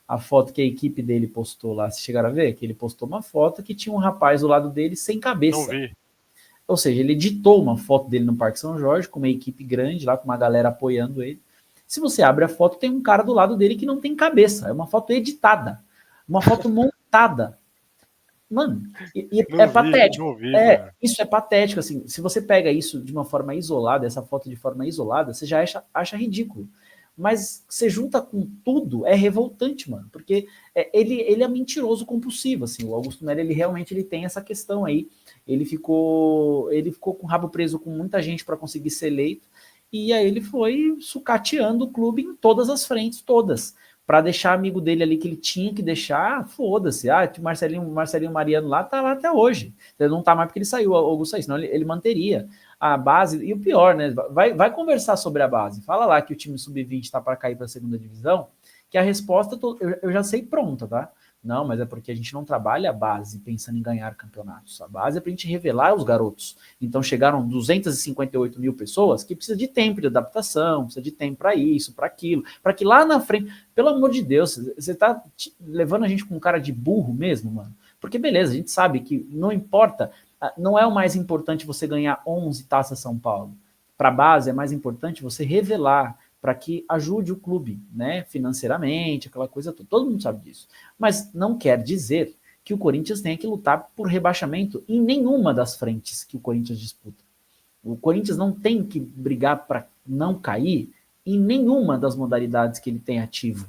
a foto que a equipe dele postou lá, vocês chegaram a ver? Que ele postou uma foto que tinha um rapaz do lado dele sem cabeça. Não vi. Ou seja, ele editou uma foto dele no Parque São Jorge, com uma equipe grande lá, com uma galera apoiando ele. Se você abre a foto, tem um cara do lado dele que não tem cabeça. É uma foto editada. Uma foto montada. Mano, é patético. Não vi, mano. Isso é patético, assim. Se você pega isso de uma forma isolada, essa foto de forma isolada, você já acha ridículo. Mas você junta com tudo, é revoltante, mano. Porque ele é mentiroso compulsivo, assim. O Augusto Melo, ele tem essa questão aí. Ele ficou com o rabo preso com muita gente para conseguir ser eleito. E aí ele foi sucateando o clube em todas as frentes, todas. Para deixar amigo dele ali que ele tinha que deixar, foda-se. O Marcelinho Mariano lá tá lá até hoje. Ele não tá mais porque ele saiu, o Augusto saiu, senão ele manteria a base. E o pior, né? Vai conversar sobre a base. Fala lá que o time sub-20 tá para cair para a segunda divisão, que a resposta eu já sei pronta, tá? Não, mas é porque a gente não trabalha a base pensando em ganhar campeonatos. A base é para a gente revelar os garotos. Então chegaram 258 mil pessoas que precisa de tempo de adaptação, precisa de tempo para isso, para aquilo, para que lá na frente, pelo amor de Deus, você tá levando a gente com um cara de burro mesmo, mano? Porque beleza, a gente sabe que não importa, não é o mais importante você ganhar 11 taças São Paulo. Para a base é mais importante você revelar, para que ajude o clube, né, financeiramente, aquela coisa toda. Todo mundo sabe disso. Mas não quer dizer que o Corinthians tenha que lutar por rebaixamento em nenhuma das frentes que o Corinthians disputa. O Corinthians não tem que brigar para não cair em nenhuma das modalidades que ele tem ativo.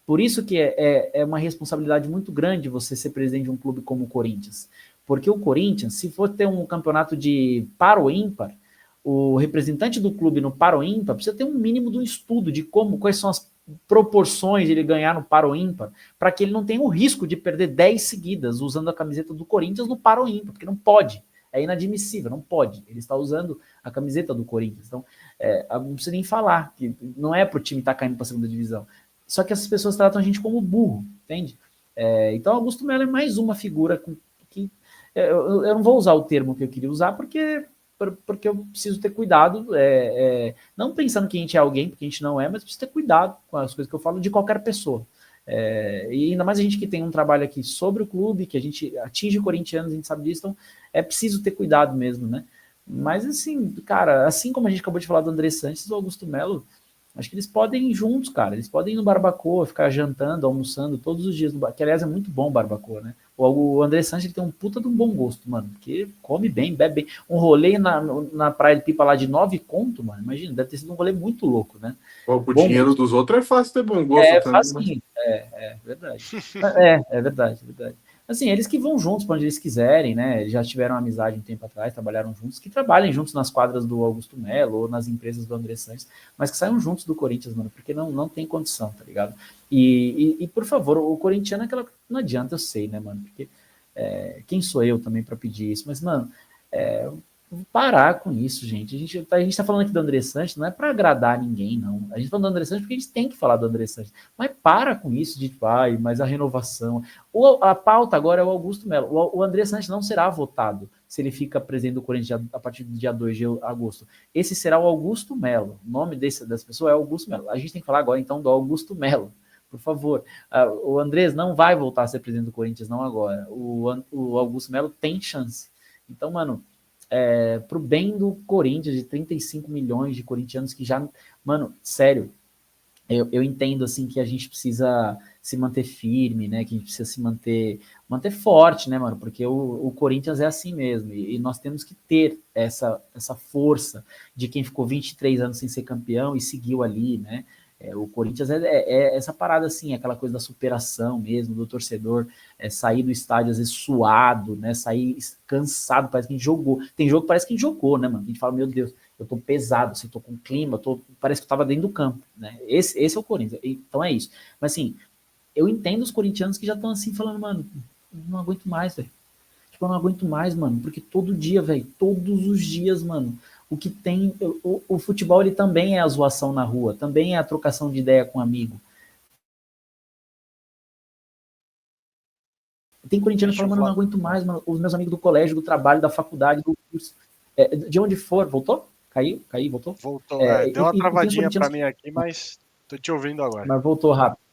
Por isso que é uma responsabilidade muito grande você ser presidente de um clube como o Corinthians. Porque o Corinthians, se for ter um campeonato de par ou ímpar, o representante do clube no par ou ímpar precisa ter um mínimo de um estudo de quais são as proporções de ele ganhar no par ou ímpar, para que ele não tenha o risco de perder 10 seguidas usando a camiseta do Corinthians no par ou ímpar, porque não pode. É inadmissível, não pode. Ele está usando a camiseta do Corinthians. Então, não precisa nem falar, que não é pro time estar caindo para a segunda divisão. Só que essas pessoas tratam a gente como burro, entende? Então, Augusto Melo é mais uma figura que eu não vou usar o termo que eu queria usar, porque eu preciso ter cuidado, não pensando que a gente é alguém, porque a gente não é, mas preciso ter cuidado com as coisas que eu falo de qualquer pessoa. E ainda mais a gente que tem um trabalho aqui sobre o clube, que a gente atinge corintianos, a gente sabe disso, então é preciso ter cuidado mesmo, né? Mas assim, cara, assim como a gente acabou de falar do André Sanches e do Augusto Melo, acho que eles podem ir juntos, cara. Eles podem ir no Barbacoa, ficar jantando, almoçando todos os dias no que aliás é muito bom o Barbacoa, né? O André Sanches ele tem um puta de um bom gosto, mano, porque come bem, bebe bem. Um rolê na Praia de Pipa lá de 9 conto, mano, imagina, deve ter sido um rolê muito louco, né? Pô, com o dinheiro gosto. dos outros é fácil ter bom gosto também. Facinho, verdade. É verdade, é verdade. Assim, eles que vão juntos para onde eles quiserem, né? Eles já tiveram amizade um tempo atrás, trabalharam juntos, que trabalhem juntos nas quadras do Augusto Melo ou nas empresas do André Sanches, mas que saiam juntos do Corinthians, mano, porque não tem condição, tá ligado? E por favor, o corintiano é aquela. Não adianta, eu sei, né, mano? Porque quem sou eu também para pedir isso? Mas, mano, parar com isso, gente. A gente tá falando aqui do André Sanches, não é para agradar ninguém, não. A gente tá falando do André Sanches porque a gente tem que falar do André Sanches. Mas para com isso de, mas a renovação. A pauta agora é o Augusto Melo. O André Sanches não será votado se ele fica presidente do Corinthians a partir do dia 2 de agosto. Esse será o Augusto Melo. O nome dessa pessoa é Augusto Melo. A gente tem que falar agora, então, do Augusto Melo. Por favor. O Andrés não vai voltar a ser presidente do Corinthians, não agora. O Augusto Melo tem chance. Então, mano, pro bem do Corinthians, de 35 milhões de corintianos que já... Mano, sério, eu entendo, assim, que a gente precisa se manter firme, né, que a gente precisa se manter forte, né, mano, porque o Corinthians é assim mesmo, e nós temos que ter essa força de quem ficou 23 anos sem ser campeão e seguiu ali, né. O Corinthians é essa parada assim, aquela coisa da superação mesmo, do torcedor sair do estádio às vezes suado, né? Sair cansado, parece que a gente jogou. Tem jogo que parece que a gente jogou, né, mano? A gente fala, meu Deus, eu tô pesado, assim, tô com clima, parece que eu tava dentro do campo, né? Esse é o Corinthians, então é isso. Mas assim, eu entendo os corintianos que já estão assim falando, mano, não aguento mais, velho. Tipo, eu não aguento mais, mano, porque todo dia, velho, todos os dias, mano, o que tem, o futebol ele também é a zoação na rua, também é a trocação de ideia com um amigo. Tem corintiano falando, mano, eu não aguento mais, mano, os meus amigos do colégio, do trabalho, da faculdade, do curso, de onde for, voltou? Caiu, voltou? Voltou, deu uma travadinha pra mim aqui, mas tô te ouvindo agora. Mas voltou rápido.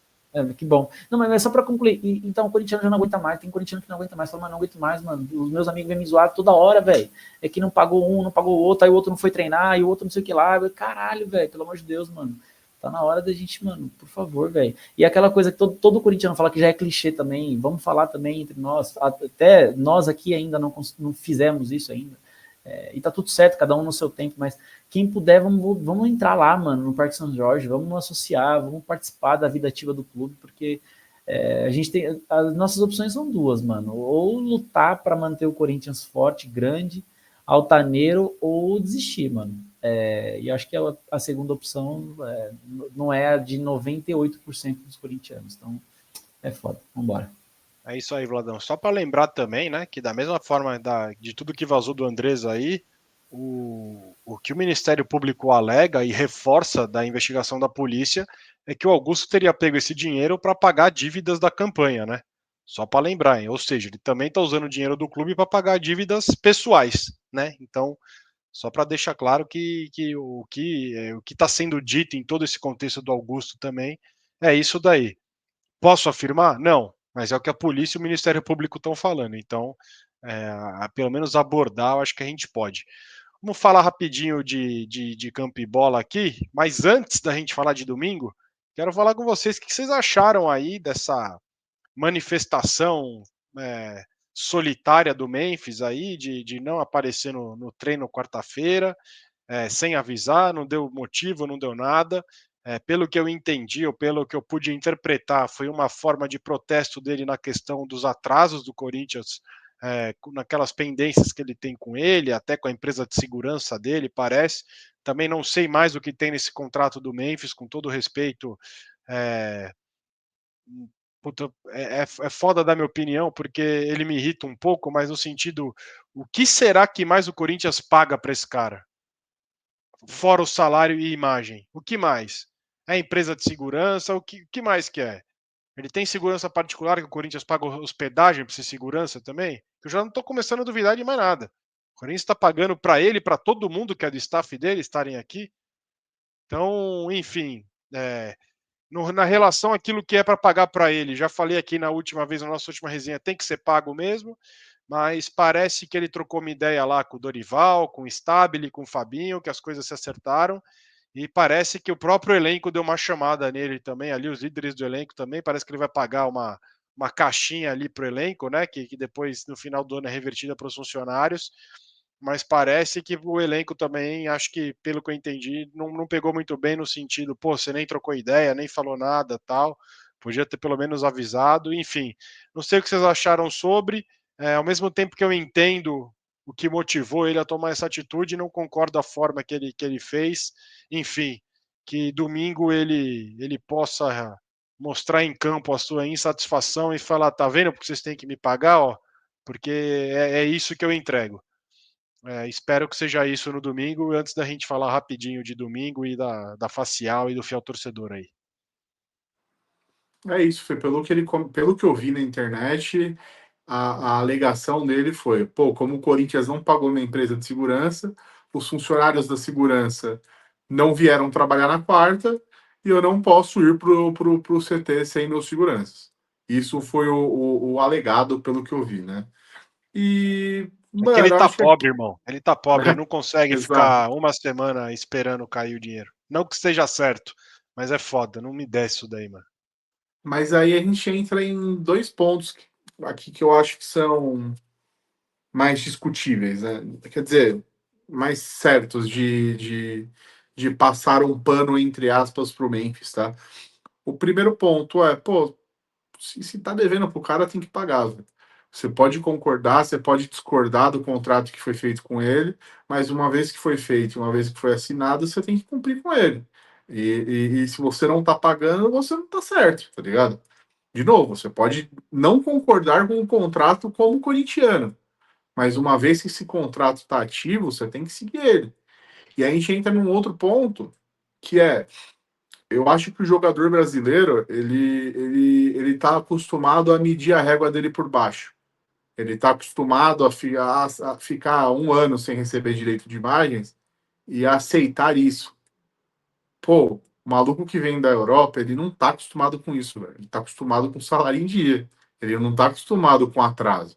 Que bom. Não, mas é só pra concluir. Então, o corintiano já não aguenta mais. Tem corintiano que não aguenta mais. Fala, mas não aguento mais, mano. Os meus amigos vêm me zoar toda hora, velho. É que não pagou um, não pagou o outro, aí o outro não foi treinar, e o outro não sei o que lá. Caralho, velho. Pelo amor de Deus, mano. Tá na hora da gente, mano, por favor, velho. E aquela coisa que todo corintiano fala que já é clichê também. Vamos falar também entre nós. Até nós aqui ainda não fizemos isso ainda. E tá tudo certo, cada um no seu tempo, mas quem puder, vamos entrar lá, mano, no Parque São Jorge, vamos associar, vamos participar da vida ativa do clube, porque a gente tem, as nossas opções são duas, mano, ou lutar para manter o Corinthians forte, grande, altaneiro, ou desistir, mano. E acho que a segunda opção não é a de 98% dos corintianos, então é foda, vambora. É isso aí, Vladão. Só para lembrar também, né, que da mesma forma de tudo que vazou do Andrés aí, o que o Ministério Público alega e reforça da investigação da polícia é que o Augusto teria pego esse dinheiro para pagar dívidas da campanha, né? Só para lembrar, hein? Ou seja, ele também está usando o dinheiro do clube para pagar dívidas pessoais, né? Então, só para deixar claro que o que está sendo dito em todo esse contexto do Augusto também é isso daí. Posso afirmar? Não, mas é o que a polícia e o Ministério Público estão falando. Então, pelo menos abordar, eu acho que a gente pode. Vamos falar rapidinho de campo e bola aqui, mas antes da gente falar de domingo, quero falar com vocês o que vocês acharam aí dessa manifestação solitária do Memphis aí, de não aparecer no treino quarta-feira, sem avisar, não deu motivo, não deu nada. Pelo que eu entendi, ou pelo que eu pude interpretar, foi uma forma de protesto dele na questão dos atrasos do Corinthians naquelas pendências que ele tem com ele, até com a empresa de segurança dele, parece. Também não sei mais o que tem nesse contrato do Memphis, com todo respeito. É, puta, é foda dar minha opinião, porque ele me irrita um pouco, mas no sentido, o que será que mais o Corinthians paga para esse cara? Fora o salário e imagem. O que mais? É empresa de segurança? O que mais que é? Ele tem segurança particular que o Corinthians paga hospedagem para ser segurança também? Eu já não estou começando a duvidar de mais nada. O Corinthians está pagando para ele, para todo mundo que é do staff dele estarem aqui. Então, enfim, na relação àquilo que é para pagar para ele, já falei aqui na última vez, na nossa última resenha, tem que ser pago mesmo, mas parece que ele trocou uma ideia lá com o Dorival, com o Stabile, com o Fabinho, que as coisas se acertaram, e parece que o próprio elenco deu uma chamada nele também, ali os líderes do elenco também, parece que ele vai pagar uma caixinha ali para o elenco, né, que depois no final do ano é revertida para os funcionários, mas parece que o elenco também, acho que, pelo que eu entendi, não pegou muito bem no sentido, pô, você nem trocou ideia, nem falou nada, tal, podia ter pelo menos avisado, enfim. Não sei o que vocês acharam sobre, ao mesmo tempo que eu entendo o que motivou ele a tomar essa atitude, não concordo da forma que ele fez, enfim, que domingo ele possa mostrar em campo a sua insatisfação e falar, tá vendo porque vocês têm que me pagar, ó, porque é isso que eu entrego. Espero que seja isso no domingo, antes da gente falar rapidinho de domingo e da facial e do fiel torcedor aí. É isso, foi pelo que eu vi na internet, a alegação dele foi: pô, como o Corinthians não pagou minha empresa de segurança, os funcionários da segurança não vieram trabalhar na quarta e eu não posso ir pro CT sem meus seguranças. Isso foi o alegado pelo que eu vi, né? E, É que ele mano, tá acho que pobre, irmão. Ele tá pobre, ele não consegue exato. ficar uma semana esperando cair o dinheiro. Não que esteja certo, mas é foda, não me desce isso daí, mano. Mas aí a gente entra em dois pontos aqui que eu acho que são mais discutíveis, né? Quer dizer, mais certos de passar um pano, entre aspas, para o Memphis, tá? O primeiro ponto é, pô, se tá devendo pro cara, tem que pagar, velho. Você pode concordar, você pode discordar do contrato que foi feito com ele, mas uma vez que foi feito, uma vez que foi assinado, você tem que cumprir com ele. E se você não tá pagando, você não tá certo, tá ligado? De novo, você pode não concordar com o contrato como corintiano, mas uma vez que esse contrato está ativo, você tem que seguir ele. E aí a gente entra num outro ponto, que é, eu acho que o jogador brasileiro, ele tá acostumado a medir a régua dele por baixo. Ele está acostumado a ficar um ano sem receber direito de imagens e a aceitar isso. Pô, o maluco que vem da Europa, ele não tá acostumado com isso, velho. Ele tá acostumado com salário em dia. Ele não tá acostumado com atraso.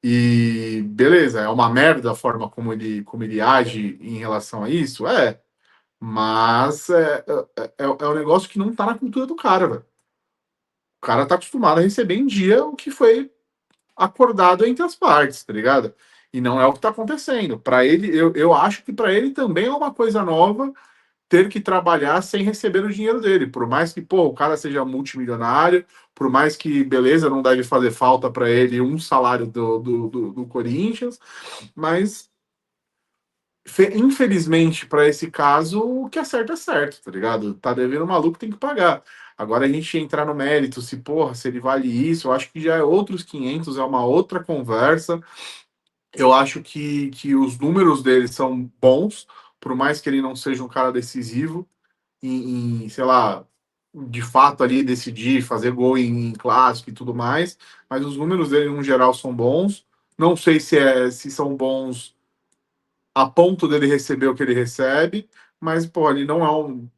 E beleza, é uma merda a forma como ele age em relação a isso, mas é um negócio que não tá na cultura do cara, velho. O cara tá acostumado a receber em dia o que foi acordado entre as partes, tá ligado? E não é o que tá acontecendo. Para ele, eu acho que para ele também é uma coisa nova ter que trabalhar sem receber o dinheiro dele. Por mais que, pô, o cara seja multimilionário, por mais que, beleza, não deve fazer falta para ele um salário do Corinthians, mas infelizmente para esse caso, o que é certo, tá ligado? Tá devendo o maluco, tem que pagar. Agora a gente entrar no mérito, se porra, se ele vale isso, eu acho que já é outros 500, é uma outra conversa. Eu acho que os números dele são bons, por mais que ele não seja um cara decisivo sei lá, de fato ali decidir fazer gol em clássico e tudo mais, mas os números dele no geral são bons. Não sei se são bons a ponto dele receber o que ele recebe, mas pô, ele não é um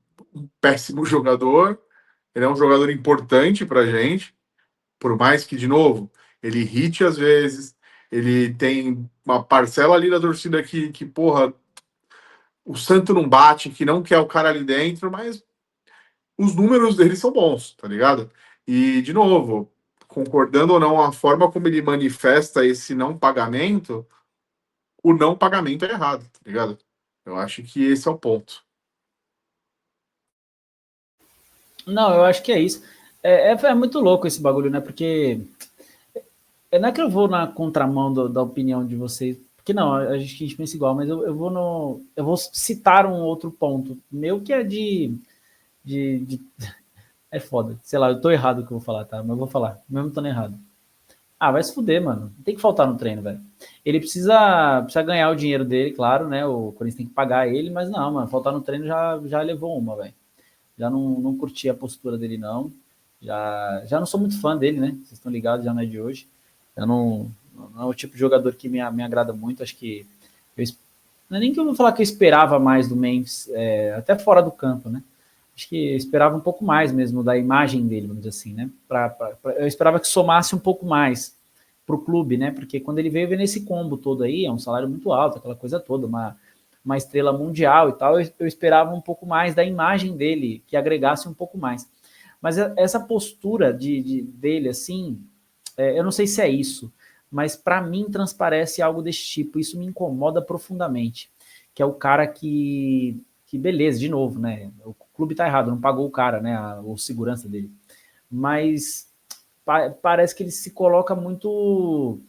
péssimo jogador, ele é um jogador importante pra gente, por mais que, de novo, ele irrite às vezes, ele tem uma parcela ali da torcida que porra, o santo não bate, que não quer o cara ali dentro, mas os números dele são bons, tá ligado? E, de novo, concordando ou não, a forma como ele manifesta esse não pagamento, o não pagamento é errado, tá ligado? Eu acho que esse é o ponto. Não, eu acho que é isso. É muito louco esse bagulho, né? Porque Não é que eu vou na contramão da opinião de vocês, porque não, a gente pensa igual, mas eu vou citar um outro ponto meu que é de é foda, sei lá, eu tô errado o que eu vou falar, tá? Mas eu vou falar, mesmo estando errado. Ah, vai se fuder, mano. Tem que faltar no treino, velho. Ele precisa ganhar o dinheiro dele, claro, né? O Corinthians tem que pagar ele, mas não, mano, faltar no treino já levou uma, velho. Já não curti a postura dele, não. Já não sou muito fã dele, né? Vocês estão ligados, já não é de hoje. Eu não é o tipo de jogador que me agrada muito. Acho que. Não é nem que eu vou falar que eu esperava mais do Memphis, até fora do campo, né? Acho que eu esperava um pouco mais mesmo da imagem dele, vamos dizer assim, né? Eu esperava que somasse um pouco mais para o clube, né? Porque quando ele veio nesse combo todo aí, é um salário muito alto, aquela coisa toda, uma estrela mundial e tal, eu esperava um pouco mais da imagem dele, que agregasse um pouco mais. Mas essa postura dele, assim, eu não sei se é isso, mas para mim transparece algo desse tipo, isso me incomoda profundamente, que é o cara que beleza, de novo, né, o clube tá errado, não pagou o cara, né, o segurança dele, mas parece que ele se coloca muito,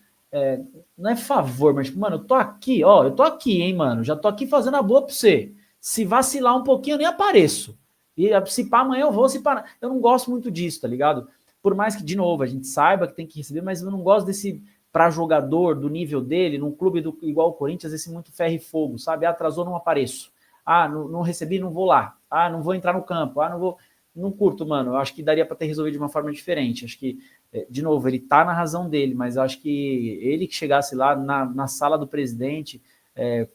não é favor, mas tipo, mano, eu tô aqui, hein, mano, já tô aqui fazendo a boa pra você, se vacilar um pouquinho eu nem apareço, e se pá amanhã eu vou, se pá, eu não gosto muito disso, tá ligado? Por mais que, de novo, a gente saiba que tem que receber, mas eu não gosto desse, para jogador do nível dele, num clube igual o Corinthians, esse muito ferro e fogo, sabe? Atrasou, não apareço. Não recebi, não vou lá. Não vou entrar no campo. Não vou. Não curto, mano. Eu acho que daria para ter resolvido de uma forma diferente. Acho que, de novo, ele tá na razão dele, mas eu acho que ele que chegasse lá na sala do presidente,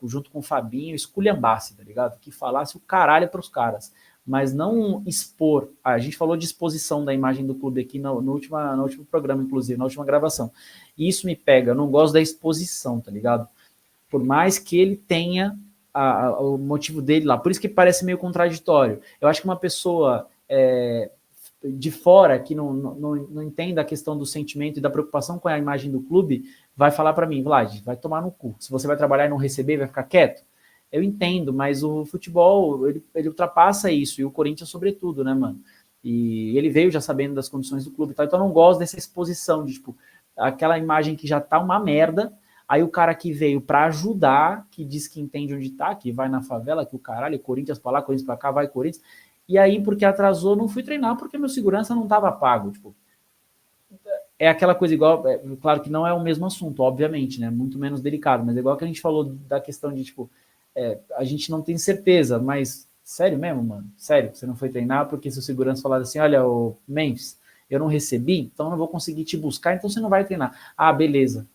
junto com o Fabinho, esculhambasse, tá ligado? Que falasse o caralho pros caras, mas não expor. A gente falou de exposição da imagem do clube aqui no último programa, inclusive, na última gravação. E isso me pega, eu não gosto da exposição, tá ligado? Por mais que ele tenha o motivo dele lá. Por isso que parece meio contraditório. Eu acho que uma pessoa de fora, que não entenda a questão do sentimento e da preocupação com a imagem do clube, vai falar para mim, Vlad, vai tomar no cu. Se você vai trabalhar e não receber, vai ficar quieto. Eu entendo, mas o futebol, ele ultrapassa isso, e o Corinthians sobretudo, né, mano? E ele veio já sabendo das condições do clube e tal, então eu não gosto dessa exposição de, tipo, aquela imagem que já tá uma merda, aí o cara que veio para ajudar, que diz que entende onde tá, que vai na favela, que o caralho, Corinthians pra lá, Corinthians pra cá, vai Corinthians, e aí porque atrasou, não fui treinar porque meu segurança não tava pago, tipo, é aquela coisa igual, claro que não é o mesmo assunto, obviamente, né, muito menos delicado, mas é igual que a gente falou da questão de, tipo, a gente não tem certeza, mas sério mesmo, mano? Sério, você não foi treinar porque seu segurança falou assim, olha, o Memphis, eu não recebi, então não vou conseguir te buscar, então você não vai treinar. Beleza.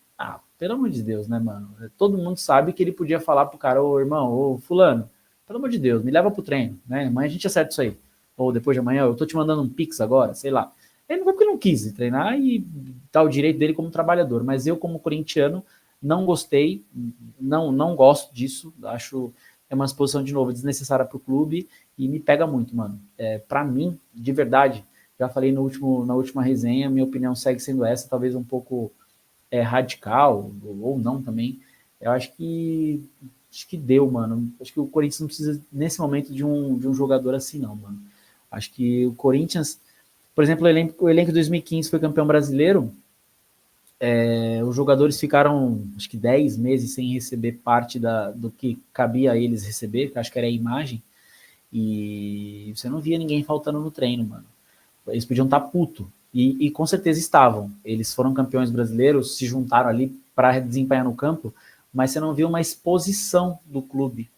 Pelo amor de Deus, né, mano? Todo mundo sabe que ele podia falar pro cara, ô irmão, ô fulano, pelo amor de Deus, me leva pro treino, né? Amanhã a gente acerta isso aí. Ou depois de amanhã, eu tô te mandando um pix agora, sei lá. Ele não foi porque não quis treinar e dá o direito dele como trabalhador, mas eu como corintiano não gostei, não gosto disso, acho uma exposição, de novo, desnecessária para o clube e me pega muito, mano. Para mim, de verdade, já falei na última resenha, minha opinião segue sendo essa, talvez um pouco radical, ou não também. Eu acho que deu, mano. Acho que o Corinthians não precisa, nesse momento, de um jogador assim, não, mano. Acho que o Corinthians, por exemplo, o elenco de 2015 foi campeão brasileiro, os jogadores ficaram, acho que 10 meses sem receber parte do que cabia a eles receber, que acho que era a imagem, e você não via ninguém faltando no treino, mano. Eles podiam estar puto, e com certeza estavam. Eles foram campeões brasileiros, se juntaram ali para desempenhar no campo, mas você não viu uma exposição do clube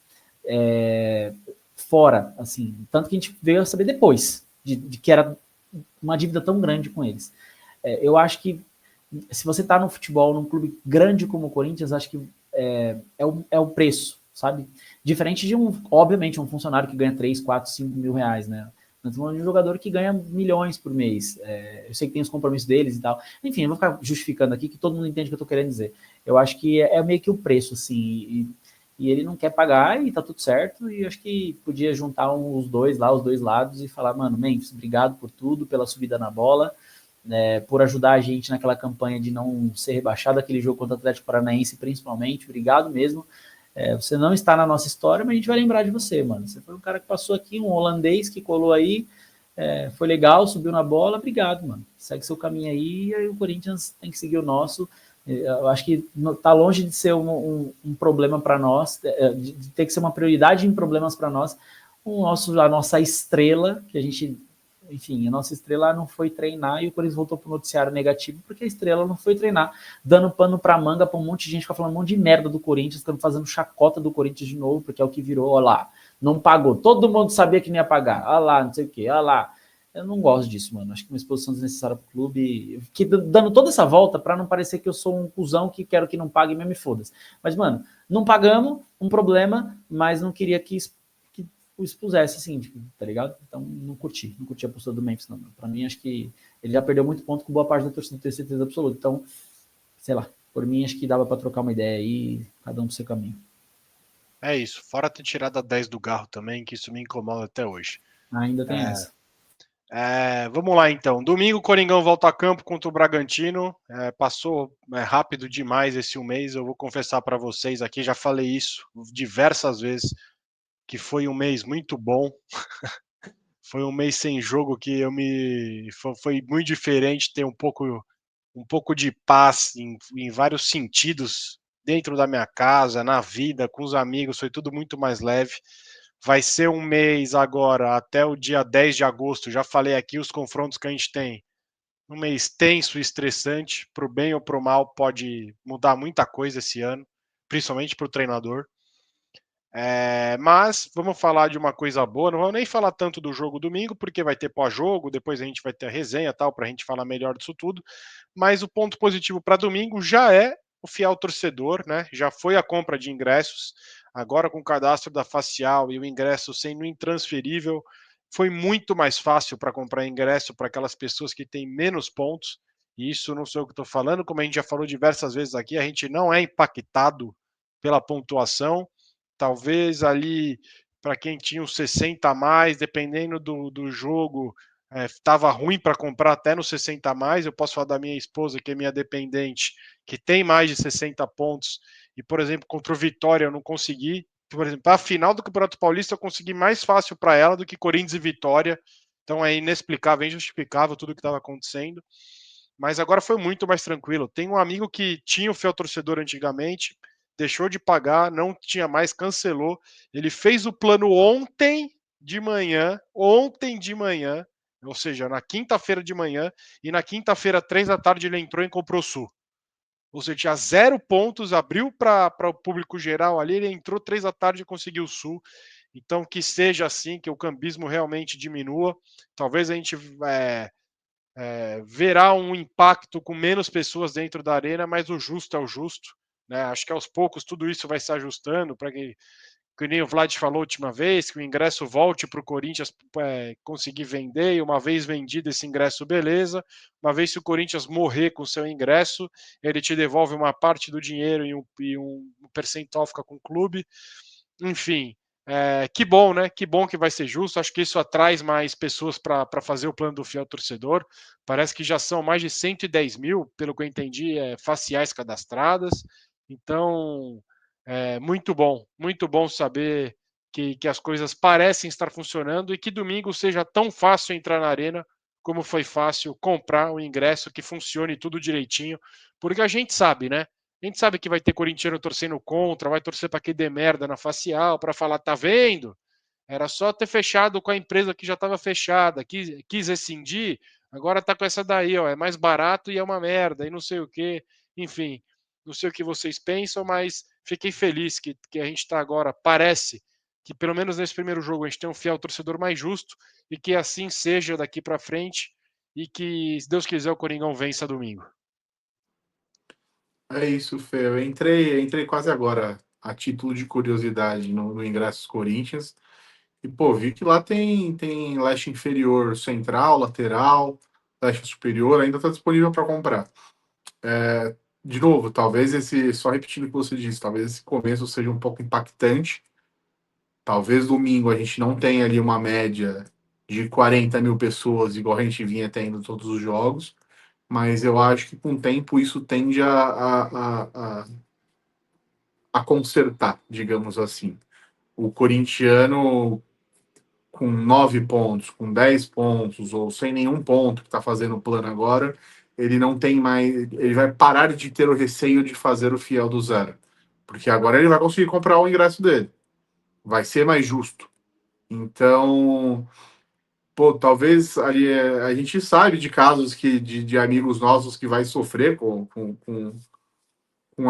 fora, assim, tanto que a gente veio a saber depois, de que era uma dívida tão grande com eles. Eu acho que se você tá no futebol, num clube grande como o Corinthians, acho que é o preço, sabe? Diferente de obviamente, um funcionário que ganha 3, 4, 5 mil reais, né? Nós estamos falando de um jogador que ganha milhões por mês. Eu sei que tem os compromissos deles e tal. Enfim, eu vou ficar justificando aqui que todo mundo entende o que eu tô querendo dizer. Eu acho que é meio que o preço, assim, e ele não quer pagar e tá tudo certo, e acho que podia juntar os dois lados e falar, mano, Memphis, obrigado por tudo, pela subida na bola, por ajudar a gente naquela campanha de não ser rebaixado, aquele jogo contra o Atlético Paranaense principalmente, obrigado mesmo. Você não está na nossa história, mas a gente vai lembrar de você, mano. Você foi um cara que passou aqui, um holandês que colou aí, foi legal, subiu na bola, obrigado, mano. Segue seu caminho aí, e aí o Corinthians tem que seguir o nosso. Eu acho que tá longe de ser um problema para nós, de ter que ser uma prioridade em problemas para nós. A nossa estrela, que a gente, enfim, a nossa estrela não foi treinar e o Corinthians voltou pro noticiário negativo porque a estrela não foi treinar, dando pano pra manga pra um monte de gente, ficar falando um monte de merda do Corinthians, ficando fazendo chacota do Corinthians de novo, porque é o que virou, ó lá, não pagou, todo mundo sabia que não ia pagar, ó lá, não sei o que, ó lá. Eu não gosto disso, mano. Acho que uma exposição desnecessária pro clube, que dando toda essa volta para não parecer que eu sou um cuzão que quero que não pague mesmo e foda-se. Mas, mano, não pagamos, um problema, mas não queria que o expusesse, assim, tá ligado? Então, não curti a postura do Memphis, não. Pra mim, acho que ele já perdeu muito ponto com boa parte da torcida, ter certeza absoluta. Então, sei lá, por mim, acho que dava pra trocar uma ideia aí, cada um pro seu caminho. É isso, fora ter tirado a 10 do Garro também, que isso me incomoda até hoje. Ainda tem essa. Vamos lá então. Domingo, o Coringão volta a campo contra o Bragantino. Passou rápido demais esse um mês. Eu vou confessar para vocês aqui, já falei isso diversas vezes, que foi um mês muito bom. Foi um mês sem jogo que foi muito diferente, ter um pouco de paz em vários sentidos dentro da minha casa, na vida, com os amigos, foi tudo muito mais leve. Vai ser um mês agora, até o dia 10 de agosto, já falei aqui os confrontos que a gente tem. Um mês tenso e estressante, para o bem ou para o mal, pode mudar muita coisa esse ano, principalmente para o treinador. Mas vamos falar de uma coisa boa, não vamos nem falar tanto do jogo domingo, porque vai ter pós-jogo, depois a gente vai ter a resenha tal, para a gente falar melhor disso tudo. Mas o ponto positivo para domingo já é o fiel torcedor, né? Já foi a compra de ingressos, agora com o cadastro da Facial e o ingresso sendo intransferível, foi muito mais fácil para comprar ingresso para aquelas pessoas que têm menos pontos. E isso não sou eu que estou falando, como a gente já falou diversas vezes aqui, a gente não é impactado pela pontuação. Talvez ali, para quem tinha os 60 a mais, dependendo do jogo, estava ruim para comprar até nos 60 a mais. Eu posso falar da minha esposa, que é minha dependente, que tem mais de 60 pontos, e, por exemplo, contra o Vitória eu não consegui. Por exemplo, a final do Campeonato Paulista eu consegui mais fácil para ela do que Corinthians e Vitória. Então é inexplicável, é injustificável tudo o que estava acontecendo. Mas agora foi muito mais tranquilo. Tem um amigo que tinha o fiel torcedor antigamente, deixou de pagar, não tinha mais, cancelou. Ele fez o plano ontem de manhã, ou seja, na quinta-feira de manhã, e na quinta-feira, 3 da tarde, ele entrou e comprou o Sul. Ou seja, tinha 0 pontos, abriu para o público geral ali, ele entrou 3 da tarde e conseguiu o Sul. Então, que seja assim, que o cambismo realmente diminua. Talvez a gente verá um impacto com menos pessoas dentro da arena, mas o justo é o justo. Né? Acho que aos poucos tudo isso vai se ajustando para que nem o Vlad falou a última vez, que o ingresso volte para o Corinthians conseguir vender, e uma vez vendido esse ingresso, beleza. Uma vez se o Corinthians morrer com o seu ingresso, ele te devolve uma parte do dinheiro e um percentual fica com o clube. Enfim, que bom, né? Que bom que vai ser justo. Acho que isso atrai mais pessoas para fazer o plano do fiel torcedor. Parece que já são mais de 110 mil, pelo que eu entendi, faciais cadastradas. Então, muito bom saber que as coisas parecem estar funcionando e que domingo seja tão fácil entrar na arena como foi fácil comprar o ingresso, que funcione tudo direitinho, porque a gente sabe, né? A gente sabe que vai ter corintiano torcendo contra, vai torcer para que dê merda na facial, para falar, tá vendo? Era só ter fechado com a empresa que já estava fechada, quis rescindir, agora tá com essa daí, ó, é mais barato e é uma merda, e não sei o quê. Enfim, não sei o que vocês pensam, mas fiquei feliz que a gente está agora, parece que pelo menos nesse primeiro jogo a gente tem um fiel torcedor mais justo e que assim seja daqui para frente e que, se Deus quiser, o Coringão vença domingo. É isso, Fê. Eu entrei quase agora, a título de curiosidade, no Ingressos Corinthians. E, pô, vi que lá tem leste inferior central, lateral, leste superior, ainda está disponível para comprar. De novo, talvez só repetindo o que você disse, talvez esse começo seja um pouco impactante. Talvez domingo a gente não tenha ali uma média de 40 mil pessoas, igual a gente vinha tendo todos os jogos, mas eu acho que com o tempo isso tende a consertar, digamos assim. O corintiano, com 9 pontos, com 10 pontos, ou sem nenhum ponto que está fazendo o plano agora, ele não tem mais. Ele vai parar de ter o receio de fazer o fiel do zero. Porque agora ele vai conseguir comprar o ingresso dele. Vai ser mais justo. Então, pô, talvez ali a gente sabe de casos de amigos nossos que vai sofrer com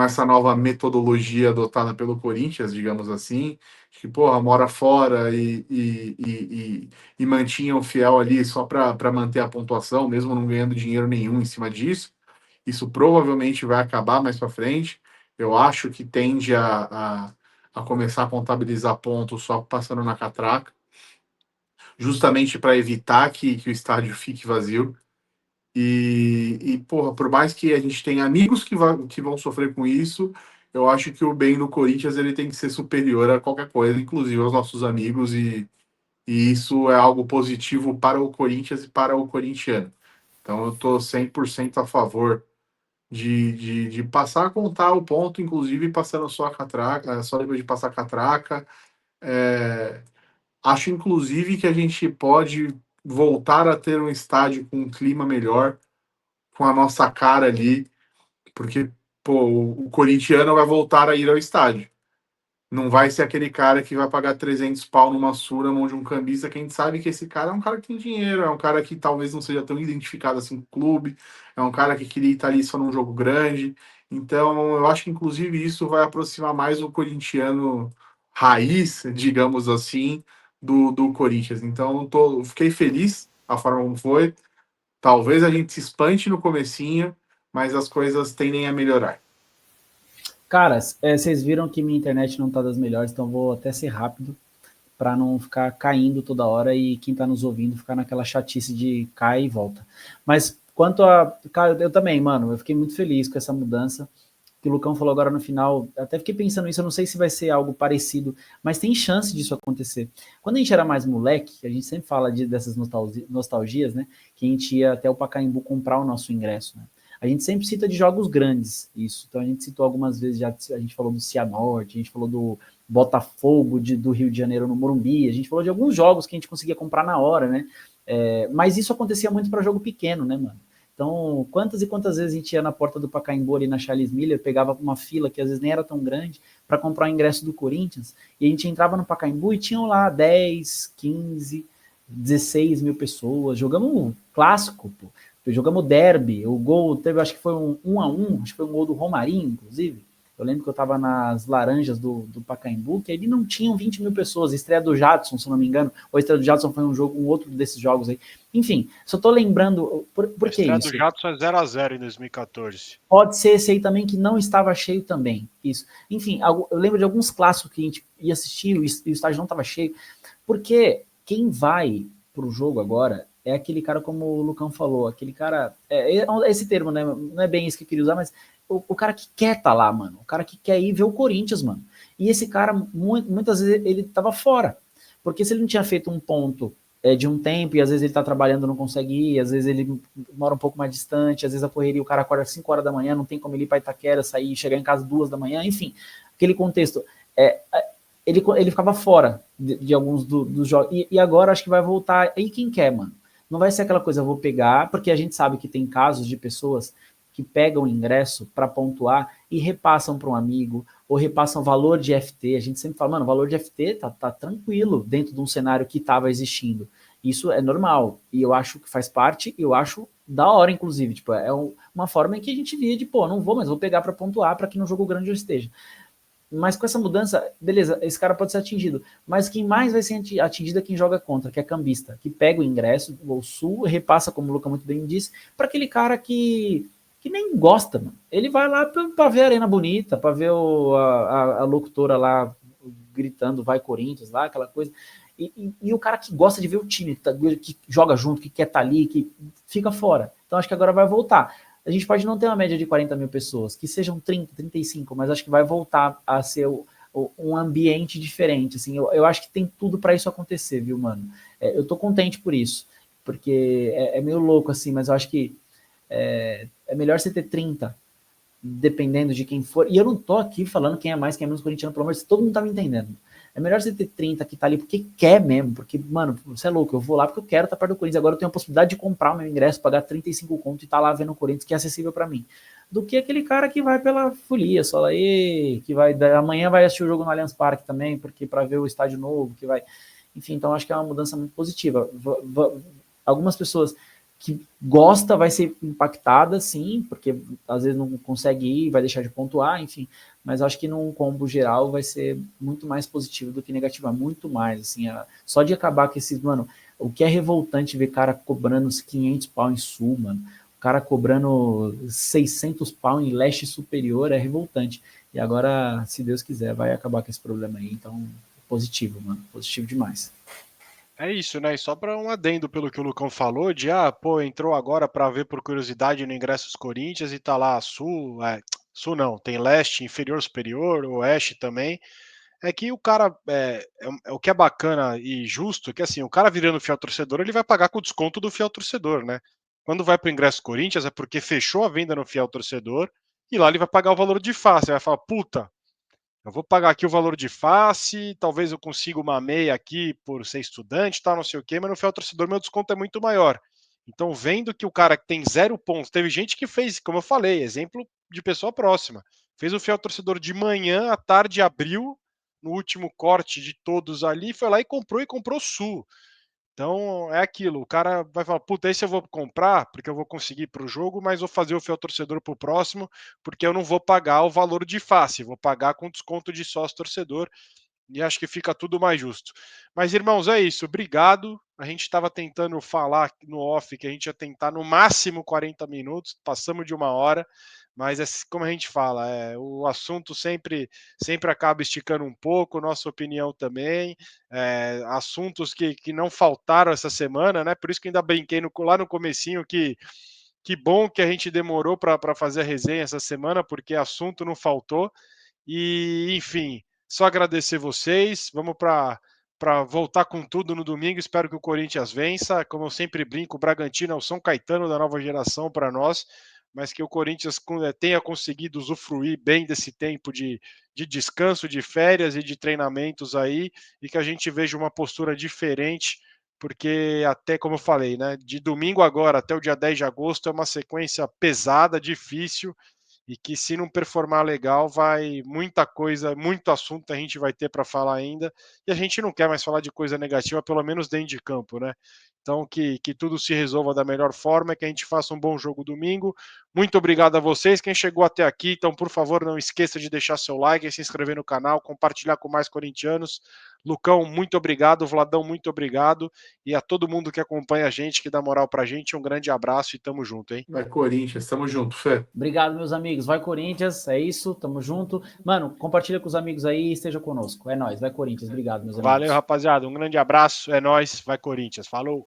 essa nova metodologia adotada pelo Corinthians, digamos assim, que, porra, mora fora e mantinha o fiel ali só para manter a pontuação, mesmo não ganhando dinheiro nenhum em cima disso. Isso provavelmente vai acabar mais para frente. Eu acho que tende a começar a contabilizar pontos só passando na catraca, justamente para evitar que o estádio fique vazio. Porra, por mais que a gente tenha amigos que vão sofrer com isso, eu acho que o bem do Corinthians ele tem que ser superior a qualquer coisa, inclusive aos nossos amigos, e isso é algo positivo para o Corinthians e para o corintiano. Então eu estou 100% a favor de passar a contar o ponto, inclusive passando só a catraca, só depois de passar a catraca. É, acho, inclusive, que a gente pode voltar a ter um estádio com um clima melhor, com a nossa cara ali, porque pô, o corintiano vai voltar a ir ao estádio. Não vai ser aquele cara que vai pagar 300 pau numa sura, mão de um cambista, que a gente sabe que esse cara é um cara que tem dinheiro, é um cara que talvez não seja tão identificado assim com o clube, é um cara que queria estar ali só num jogo grande. Então, eu acho que inclusive isso vai aproximar mais o corintiano raiz, digamos assim, do Corinthians. Então, fiquei feliz a forma como foi. Talvez a gente se espante no comecinho, mas as coisas tendem a melhorar. Cara, vocês viram que minha internet não tá das melhores, então vou até ser rápido para não ficar caindo toda hora e quem tá nos ouvindo ficar naquela chatice de cai e volta. Mas quanto a... Cara, eu também, mano, eu fiquei muito feliz com essa mudança que o Lucão falou agora no final. Até fiquei pensando nisso, eu não sei se vai ser algo parecido, mas tem chance disso acontecer. Quando a gente era mais moleque, a gente sempre fala dessas nostalgias, né? Que a gente ia até o Pacaembu comprar o nosso ingresso, né? A gente sempre cita de jogos grandes, isso. Então a gente citou algumas vezes, já a gente falou do Cianorte, a gente falou do Botafogo do Rio de Janeiro no Morumbi, a gente falou de alguns jogos que a gente conseguia comprar na hora, né? Mas isso acontecia muito para jogo pequeno, né, mano? Então, quantas e quantas vezes a gente ia na porta do Pacaembu ali na Charles Miller, pegava uma fila que às vezes nem era tão grande para comprar o ingresso do Corinthians, e a gente entrava no Pacaembu e tinham lá 10, 15, 16 mil pessoas, jogamos um clássico, pô. Jogamos derby, o gol teve, acho que foi um 1-1, acho que foi um gol do Romarinho, inclusive. Eu lembro que eu estava nas laranjas do Pacaembu, que ali não tinham 20 mil pessoas. A estreia do Jadson, se não me engano, ou a estreia do Jadson foi um outro desses jogos aí. Enfim, só tô lembrando, por que isso? A estreia do Jadson é 0-0 em 2014. Pode ser esse aí também, que não estava cheio também, isso. Enfim, eu lembro de alguns clássicos que a gente ia assistir e o estádio não estava cheio, porque quem vai pro jogo agora é aquele cara, como o Lucão falou, aquele cara, esse termo, né, não é bem isso que eu queria usar, mas o cara que quer tá lá, mano, o cara que quer ir ver o Corinthians, mano, e esse cara, muitas vezes, ele tava fora, porque se ele não tinha feito um ponto de um tempo, e às vezes ele tá trabalhando, não consegue ir, às vezes ele mora um pouco mais distante, às vezes a correria, o cara acorda às 5 horas da manhã, não tem como ele ir pra Itaquera, sair, chegar em casa 2 da manhã, enfim, aquele contexto, ele ficava fora de alguns dos jogos, e agora acho que vai voltar, e quem quer, mano? Não vai ser aquela coisa, eu vou pegar, porque a gente sabe que tem casos de pessoas que pegam o ingresso para pontuar e repassam para um amigo, ou repassam valor de FT. A gente sempre fala, mano, o valor de FT tá tranquilo dentro de um cenário que estava existindo. Isso é normal, e eu acho que faz parte, e eu acho da hora, inclusive. Tipo, uma forma em que a gente via de, pô, não vou, mas vou pegar para pontuar para que no jogo grande eu esteja. Mas com essa mudança, beleza, esse cara pode ser atingido. Mas quem mais vai ser atingido é quem joga contra, que é cambista, que pega o ingresso, o Sul, repassa, como o Luca muito bem disse, para aquele cara que nem gosta, mano. Ele vai lá para ver a arena bonita, para ver a locutora lá gritando, vai Corinthians, lá, aquela coisa. E o cara que gosta de ver o time, que joga junto, que quer estar ali, que fica fora. Então acho que agora vai voltar. A gente pode não ter uma média de 40 mil pessoas, que sejam 30, 35, mas acho que vai voltar a ser um ambiente diferente. Assim, eu acho que tem tudo para isso acontecer, viu, mano? Eu tô contente por isso, porque é meio louco, assim, mas eu acho que é melhor você ter 30, dependendo de quem for. E eu não tô aqui falando quem é mais, quem é menos corintiano, pelo amor de Deus, todo mundo tá me entendendo. É melhor você ter 30 que tá ali porque quer mesmo, porque, mano, você é louco, eu vou lá porque eu quero estar perto do Corinthians, agora eu tenho a possibilidade de comprar o meu ingresso, pagar 35 conto e tá lá vendo o Corinthians, que é acessível para mim, do que aquele cara que vai pela folia, só lá, que vai, amanhã vai assistir o jogo no Allianz Parque também, porque para ver o estádio novo, que vai, enfim, então acho que é uma mudança muito positiva. Algumas pessoas que gosta vai ser impactada, sim, porque às vezes não consegue ir, vai deixar de pontuar, enfim, mas acho que num combo geral vai ser muito mais positivo do que negativo, muito mais, assim, só de acabar com esses, mano, o que é revoltante ver cara cobrando uns 500 pau em Sul, mano, o cara cobrando 600 pau em Leste Superior, é revoltante, e agora, se Deus quiser, vai acabar com esse problema aí, então, positivo, mano, positivo demais. É isso, né? E só para um adendo pelo que o Lucão falou, pô, entrou agora para ver por curiosidade no Ingressos Corinthians e tá lá Sul, Sul não, tem Leste, Inferior, Superior, Oeste também. É que o cara, o que é bacana e justo, é que assim, o cara virando fiel torcedor, ele vai pagar com o desconto do fiel torcedor, né? Quando vai para o Ingresso Corinthians é porque fechou a venda no fiel torcedor e lá ele vai pagar o valor de face, vai falar, puta, eu vou pagar aqui o valor de face, talvez eu consiga uma meia aqui por ser estudante, tal, não sei o quê, mas no fiel torcedor meu desconto é muito maior. Então, vendo que o cara que tem 0 pontos, teve gente que fez, como eu falei, exemplo de pessoa próxima, fez o fiel torcedor de manhã, à tarde abriu, no último corte de todos ali, foi lá e comprou Sul. Então é aquilo, o cara vai falar, puta, esse eu vou comprar, porque eu vou conseguir para o jogo, mas vou fazer o fiel torcedor para o próximo, porque eu não vou pagar o valor de face, vou pagar com desconto de sócio torcedor, e acho que fica tudo mais justo. Mas, irmãos, é isso, obrigado. A gente estava tentando falar no off que a gente ia tentar no máximo 40 minutos, passamos de 1 hora, mas é como a gente fala, o assunto sempre acaba esticando um pouco, nossa opinião também, assuntos que não faltaram essa semana, né? Por isso que ainda brinquei lá no comecinho que bom que a gente demorou para fazer a resenha essa semana, porque assunto não faltou. E, enfim, só agradecer vocês. Vamos para voltar com tudo no domingo. Espero que o Corinthians vença. Como eu sempre brinco, o Bragantino é o São Caetano da nova geração para nós, mas que o Corinthians tenha conseguido usufruir bem desse tempo de descanso, de férias e de treinamentos aí, e que a gente veja uma postura diferente, porque até como eu falei, né, de domingo agora até o dia 10 de agosto é uma sequência pesada, difícil, e que se não performar legal, vai muita coisa, muito assunto a gente vai ter para falar ainda, e a gente não quer mais falar de coisa negativa, pelo menos dentro de campo, né? Então, que tudo se resolva da melhor forma, que a gente faça um bom jogo domingo. Muito obrigado a vocês, quem chegou até aqui, então, por favor, não esqueça de deixar seu like, se inscrever no canal, compartilhar com mais corintianos. Lucão, muito obrigado, Vladão, muito obrigado, e a todo mundo que acompanha a gente, que dá moral pra gente, um grande abraço e tamo junto, hein? Vai Corinthians, tamo junto, Fê. Obrigado, meus amigos. Vai Corinthians, é isso, tamo junto. Mano, compartilha com os amigos aí e esteja conosco. É nóis, vai Corinthians. Obrigado, meus amigos. Valeu, rapaziada. Um grande abraço, é nóis, vai Corinthians. Falou!